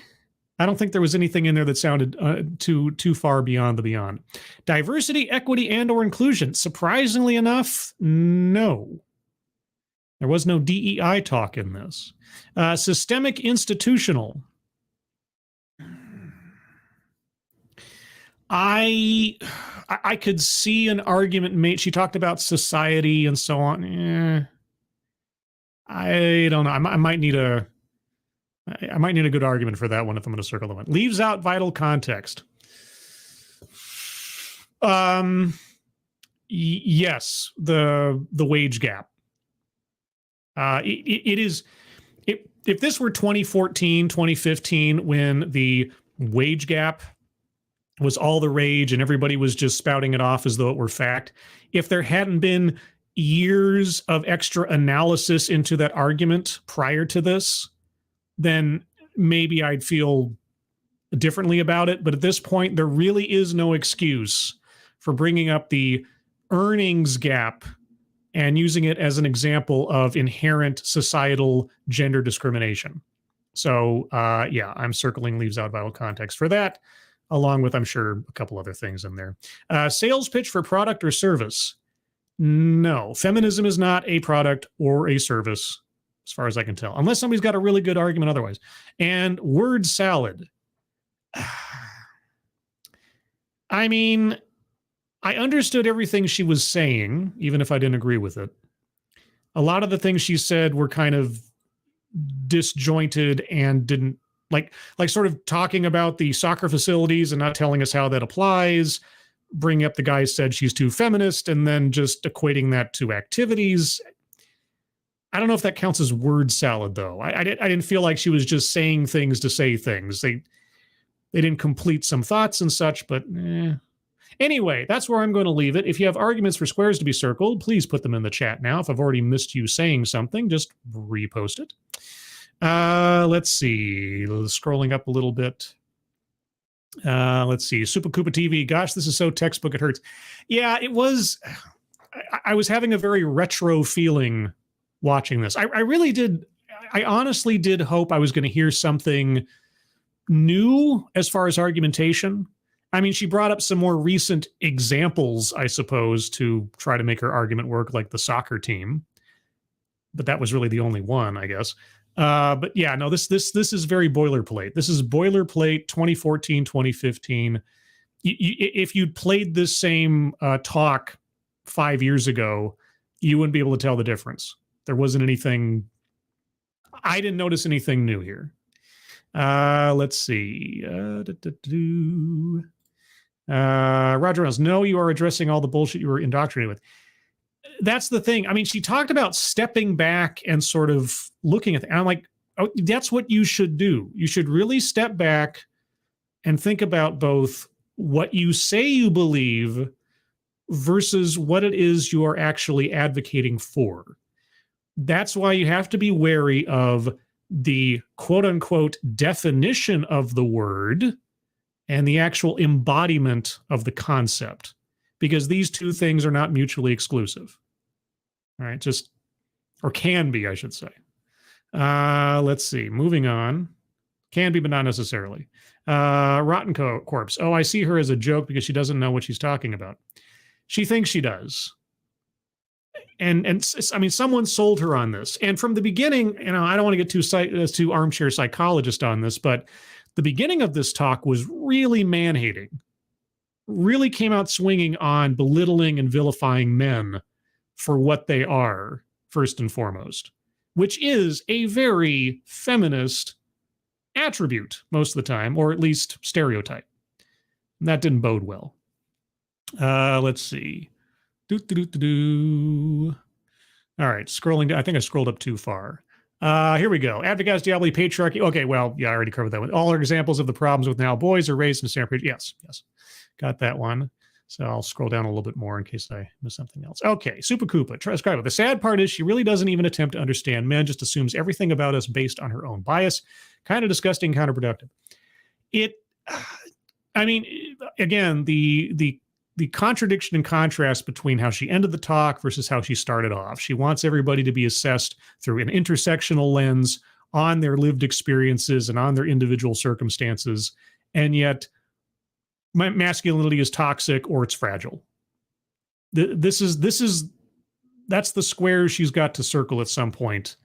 don't think there was anything in there that sounded too far beyond the beyond. Diversity, equity, and/or inclusion. Surprisingly enough, no. There was no DEI talk in this. Systemic, institutional. I could see an argument made. She talked about society and so on. I don't know. I might need a good argument for that one if I'm going to circle the one. Leaves out vital context. Yes, the wage gap. It is. If this were 2014, 2015, when the wage gap was all the rage and everybody was just spouting it off as though it were fact, if there hadn't been years of extra analysis into that argument prior to this, then maybe I'd feel differently about it. But at this point, there really is no excuse for bringing up the earnings gap and using it as an example of inherent societal gender discrimination. So, yeah, I'm circling leaves out vital context for that, along with, I'm sure, a couple other things in there. Sales pitch for product or service. No, feminism is not a product or a service, as far as I can tell, unless somebody's got a really good argument otherwise. And word salad. I mean, I understood everything she was saying, even if I didn't agree with it. A lot of the things she said were kind of disjointed and didn't like sort of talking about the soccer facilities and not telling us how that applies, bringing up the guy said she's too feminist, and then just equating that to activities. I don't know if that counts as word salad, though. I didn't feel like she was just saying things to say things. They didn't complete some thoughts and such, but Anyway, that's where I'm going to leave it. If you have arguments for squares to be circled, please put them in the chat now. If I've already missed you saying something, just repost it. Let's see. Scrolling up a little bit. Let's see. Super Koopa TV. Gosh, this is so textbook it hurts. Yeah, it was. I was having a very retro feeling watching this. I really did. I honestly did hope I was going to hear something new as far as argumentation. I mean, she brought up some more recent examples, I suppose, to try to make her argument work, like the soccer team. But that was really the only one, I guess. But yeah, no, this is very boilerplate. This is boilerplate 2014, 2015. If you'd played this same talk 5 years ago, you wouldn't be able to tell the difference. There wasn't anything. I didn't notice anything new here. Let's see. Roger Reynolds, no, you are addressing all the bullshit you were indoctrinated with. That's the thing. I mean, she talked about stepping back and sort of looking at it. And I'm like, oh, that's what you should do. You should really step back and think about both what you say you believe versus what it is you are actually advocating for. That's why you have to be wary of the quote unquote definition of the word and the actual embodiment of the concept, because these two things are not mutually exclusive. All right, just, or can be, I should say. Let's see, moving on. Can be, but not necessarily. Rotten Corpse. Oh, I see her as a joke because she doesn't know what she's talking about. She thinks she does. And I mean, someone sold her on this. And from the beginning, you know, I don't want to get too armchair psychologist on this, but the beginning of this talk was really man-hating. Really came out swinging on belittling and vilifying men for what they are, first and foremost, which is a very feminist attribute most of the time, or at least stereotype. And that didn't bode well. Let's see. All right, scrolling down. I think I scrolled up too far. Here we go. Advocates, diaboli, patriarchy. Okay, well, yeah, I already covered that one. All are examples of the problems with how boys are raised in standard. Yes. Got that one. So I'll scroll down a little bit more in case I miss something else. Okay, Super Koopa, transcribe it. The sad part is she really doesn't even attempt to understand men, just assumes everything about us based on her own bias. Kind of disgusting, counterproductive. I mean, again, the contradiction and contrast between how she ended the talk versus how she started off. She wants everybody to be assessed through an intersectional lens on their lived experiences and on their individual circumstances, and yet masculinity is toxic or it's fragile. That's the square she's got to circle at some point,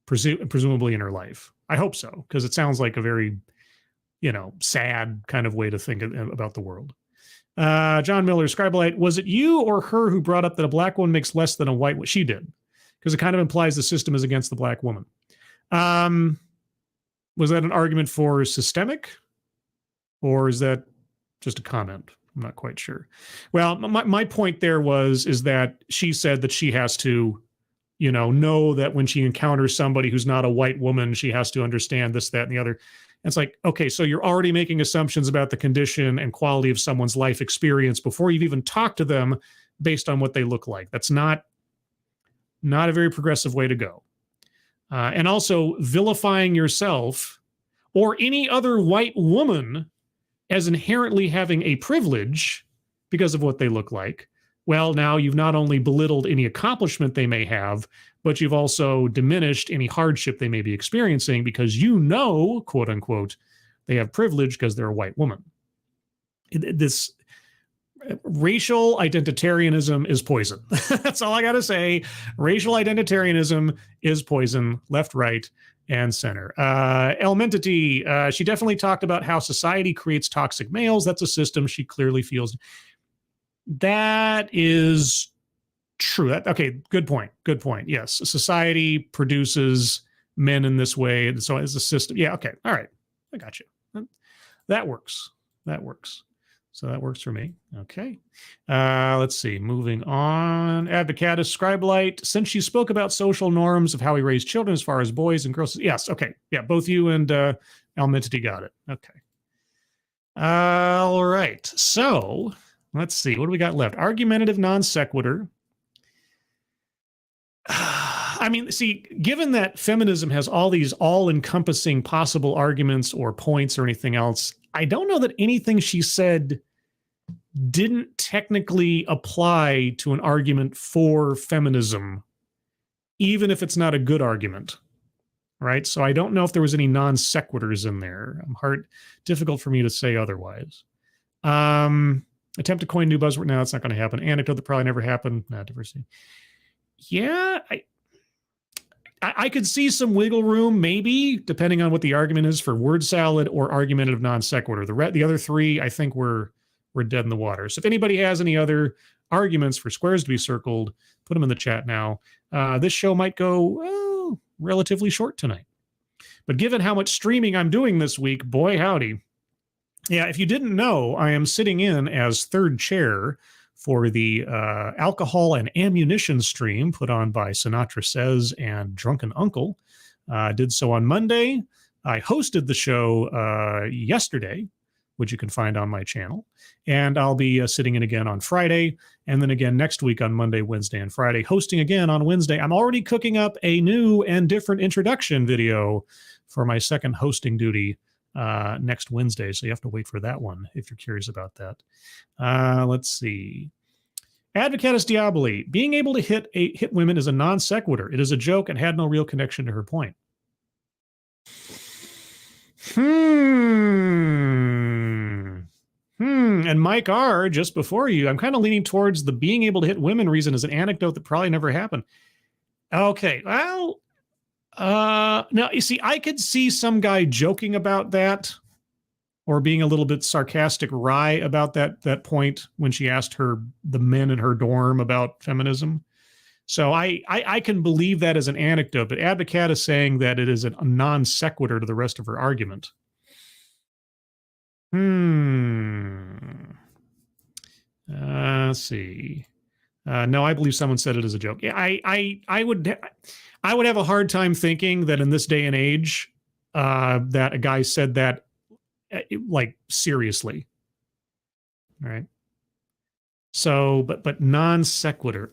presumably in her life. I hope so, because it sounds like a very, sad kind of way to think about the world. John Miller, Scribelite, was it you or her who brought up that a black woman makes less than a white one? She did, because it kind of implies the system is against the black woman. Was that an argument for systemic, or is that just a comment? I'm not quite sure. Well, my point there is that she said that she has to, know that when she encounters somebody who's not a white woman, she has to understand this, that, and the other. And it's like, okay, so you're already making assumptions about the condition and quality of someone's life experience before you've even talked to them based on what they look like. That's not a very progressive way to go. And also vilifying yourself or any other white woman as inherently having a privilege because of what they look like. Well, now you've not only belittled any accomplishment they may have, but you've also diminished any hardship they may be experiencing because quote unquote, they have privilege because they're a white woman. This racial identitarianism is poison. That's all I got to say. Racial identitarianism is poison, left, right, and center. Elementity, she definitely talked about how society creates toxic males. That's a system she clearly feels. That is true. Okay, good point. Good point. Yes, society produces men in this way, and so it's a system. Yeah, okay. All right. I got you. That works. That works. So that works for me. Okay. Let's see. Moving on. Advocatus Scribelite. Since you spoke about social norms of how we raise children as far as boys and girls. Yes. Okay. Yeah. Both you and Almentity got it. Okay. All right. So let's see. What do we got left? Argumentative non sequitur. I mean, see, given that feminism has all these all-encompassing possible arguments or points or anything else, I don't know that anything she said didn't technically apply to an argument for feminism, even if it's not a good argument, right? So I don't know if there was any non sequiturs in there. Difficult for me to say otherwise. Attempt to coin new buzzword. No, that's not going to happen. Anecdote that probably never happened. Diversity. Yeah, I could see some wiggle room, maybe, depending on what the argument is for word salad or argumentative non sequitur. The other three, I think, we're dead in the water. So if anybody has any other arguments for squares to be circled, put them in the chat now. This show might go relatively short tonight. But given how much streaming I'm doing this week, boy howdy. Yeah, if you didn't know, I am sitting in as third chair for the alcohol and ammunition stream put on by Sinatra Says and Drunken Uncle. Did so on Monday. I hosted the show yesterday, which you can find on my channel. And I'll be sitting in again on Friday, and then again next week on Monday, Wednesday, and Friday, hosting again on Wednesday. I'm already cooking up a new and different introduction video for my second hosting duty next Wednesday, so you have to wait for that one if you're curious about that. Let's see. Advocatus Diaboli. Being able to hit women is a non sequitur. It is a joke and had no real connection to her point. And Mike R, just before you, I'm kind of leaning towards the being able to hit women reason as an anecdote that probably never happened. Okay, well, now you see, I could see some guy joking about that or being a little bit sarcastic wry about that point when she asked the men in her dorm about feminism. So I can believe that as an anecdote, but Advocat is saying that it is a non sequitur to the rest of her argument. Let's see. No, I believe someone said it as a joke. Yeah, I would have a hard time thinking that in this day and age, that a guy said that like seriously. All right. So, but non sequitur.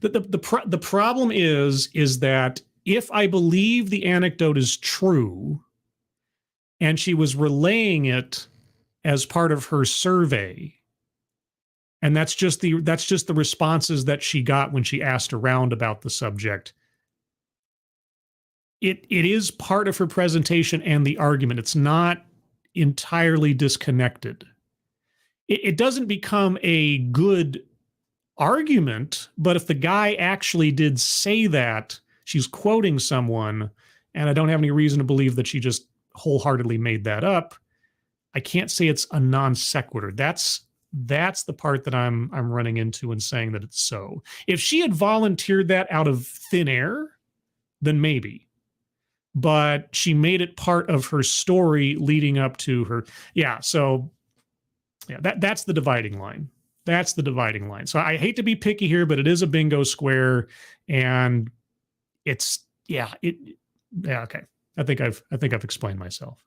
The problem is that if I believe the anecdote is true and she was relaying it as part of her survey. And that's just the responses that she got when she asked around about the subject. It is part of her presentation and the argument. It's not entirely disconnected. It doesn't become a good argument, but if the guy actually did say that, she's quoting someone, and I don't have any reason to believe that she just wholeheartedly made that up, I can't say it's a non sequitur. That's the part that I'm running into and saying that it's so. If she had volunteered that out of thin air, then maybe. But she made it part of her story leading up to her. Yeah, so yeah, that's the dividing line. That's the dividing line. So I hate to be picky here, but it is a bingo square, and it's okay. I think I've explained myself.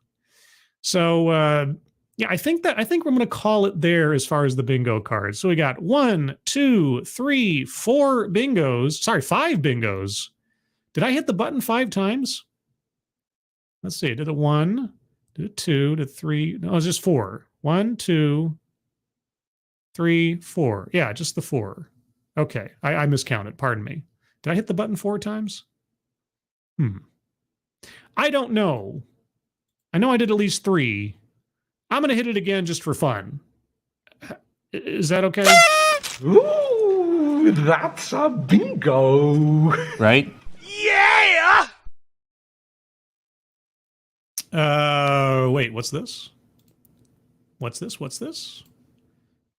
So I think we're going to call it there as far as the bingo cards. So we got 1, 2, 3, 4 bingos. Sorry, 5 bingos. Did I hit the button 5 times? Let's see. Did a 1, did a 2, did 3. No, it was just 4. 1, 2, 3, 4. Yeah, just the 4. Okay, I miscounted. Pardon me. Did I hit the button 4 times? I don't know. I know I did at least 3. I'm going to hit it again just for fun. Is that okay? Ooh, that's a bingo. Right? Yeah! Wait, what's this? What's this?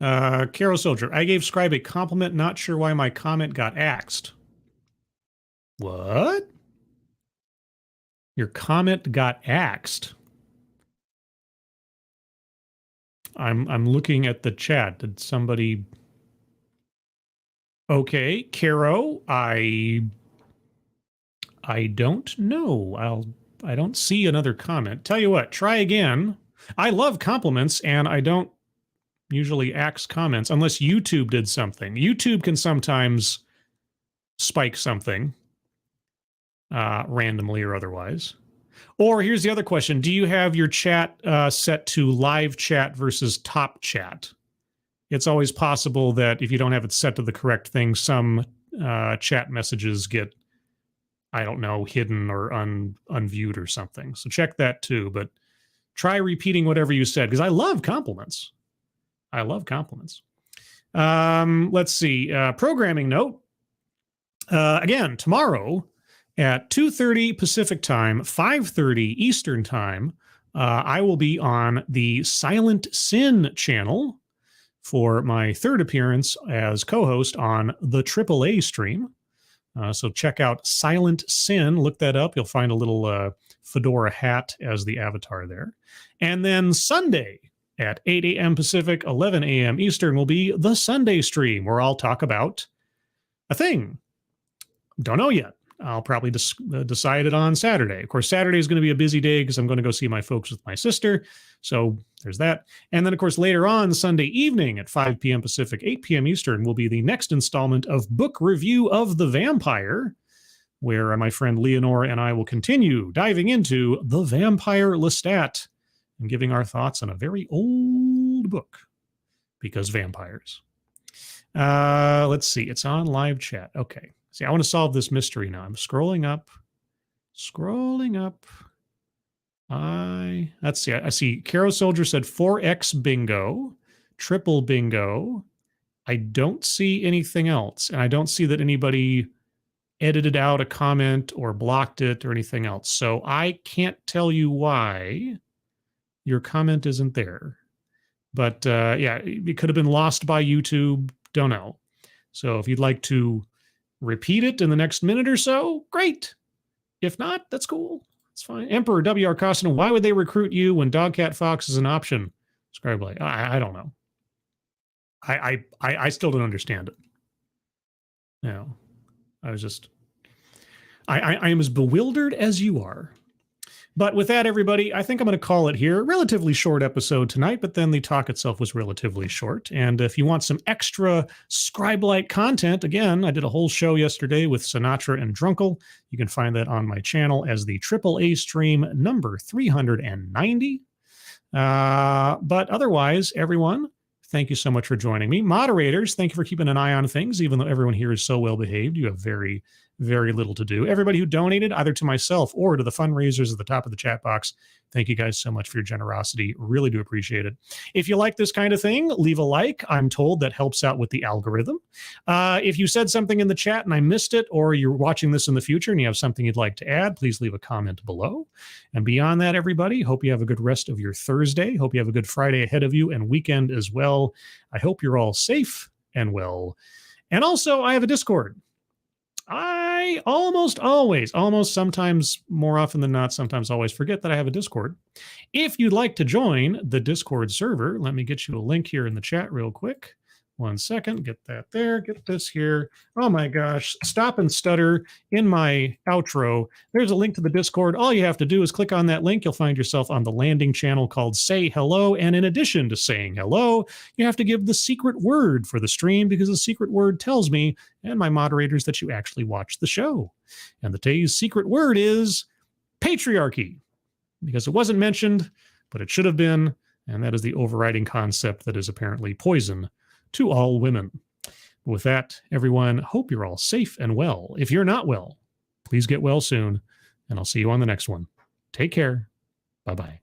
Carol Soldier, I gave Scribe a compliment, not sure why my comment got axed. What? Your comment got axed? I'm looking at the chat. Did somebody... Okay, Caro, I don't know. I don't see another comment. Tell you what, try again. I love compliments, and I don't usually axe comments unless YouTube did something. YouTube can sometimes spike something randomly or otherwise. Or here's the other question. Do you have your chat set to live chat versus top chat? It's always possible that if you don't have it set to the correct thing, some chat messages get, I don't know, hidden or unviewed or something. So check that too. But try repeating whatever you said, because I love compliments. I love compliments. Let's see. Programming note. Again, tomorrow at 2:30 Pacific time, 5:30 Eastern time, I will be on the Silent Sin channel for my third appearance as co-host on the AAA stream. So check out Silent Sin. Look that up. You'll find a little fedora hat as the avatar there. And then Sunday at 8 a.m. Pacific, 11 a.m. Eastern will be the Sunday stream, where I'll talk about a thing. Don't know yet. I'll probably decide it on Saturday. Of course, Saturday is going to be a busy day because I'm going to go see my folks with my sister. So there's that. And then, of course, later on Sunday evening at 5 p.m. Pacific, 8 p.m. Eastern will be the next installment of Book Review of the Vampire, where my friend Leonore and I will continue diving into The Vampire Lestat and giving our thoughts on a very old book, because vampires. Let's see. It's on live chat. Okay. See, I want to solve this mystery now. I'm scrolling up. Let's see. I see Caro Soldier said 4X bingo, triple bingo. I don't see anything else. And I don't see that anybody edited out a comment or blocked it or anything else. So I can't tell you why your comment isn't there. But yeah, it could have been lost by YouTube. Don't know. So if you'd like to repeat it in the next minute or so, great. If not, that's cool. It's fine. Emperor W.R. Costin, why would they recruit you when Dogcat Fox is an option? Scribe, I don't know. I still don't understand it. No, I was just, I am as bewildered as you are. But with that, everybody, I think I'm going to call it here. Relatively short episode tonight, but then the talk itself was relatively short. And if you want some extra Scribe-like content, again, I did a whole show yesterday with Sinatra and Drunkle. You can find that on my channel as the AAA stream number 390. But otherwise, everyone, thank you so much for joining me. Moderators, thank you for keeping an eye on things, even though everyone here is so well behaved. You have very, very little to do. Everybody who donated, either to myself or to the fundraisers at the top of the chat box, thank you guys so much for your generosity. Really do appreciate it. If you like this kind of thing, leave a like. I'm told that helps out with the algorithm. If you said something in the chat and I missed it, or you're watching this in the future and you have something you'd like to add, please leave a comment below. And beyond that, everybody, hope you have a good rest of your Thursday. Hope you have a good Friday ahead of you and weekend as well. I hope you're all safe and well. And also, I have a Discord. I almost sometimes more often than not, sometimes always forget that I have a Discord. If you'd like to join the Discord server, let me get you a link here in the chat real quick. 1 second, get that there, get this here. Oh my gosh, stop and stutter in my outro. There's a link to the Discord. All you have to do is click on that link. You'll find yourself on the landing channel called Say Hello. And in addition to saying hello, you have to give the secret word for the stream, because the secret word tells me and my moderators that you actually watched the show. And the day's secret word is patriarchy, because it wasn't mentioned, but it should have been. And that is the overriding concept that is apparently poison to all women. With that, everyone, hope you're all safe and well. If you're not well, please get well soon, and I'll see you on the next one. Take care. Bye-bye.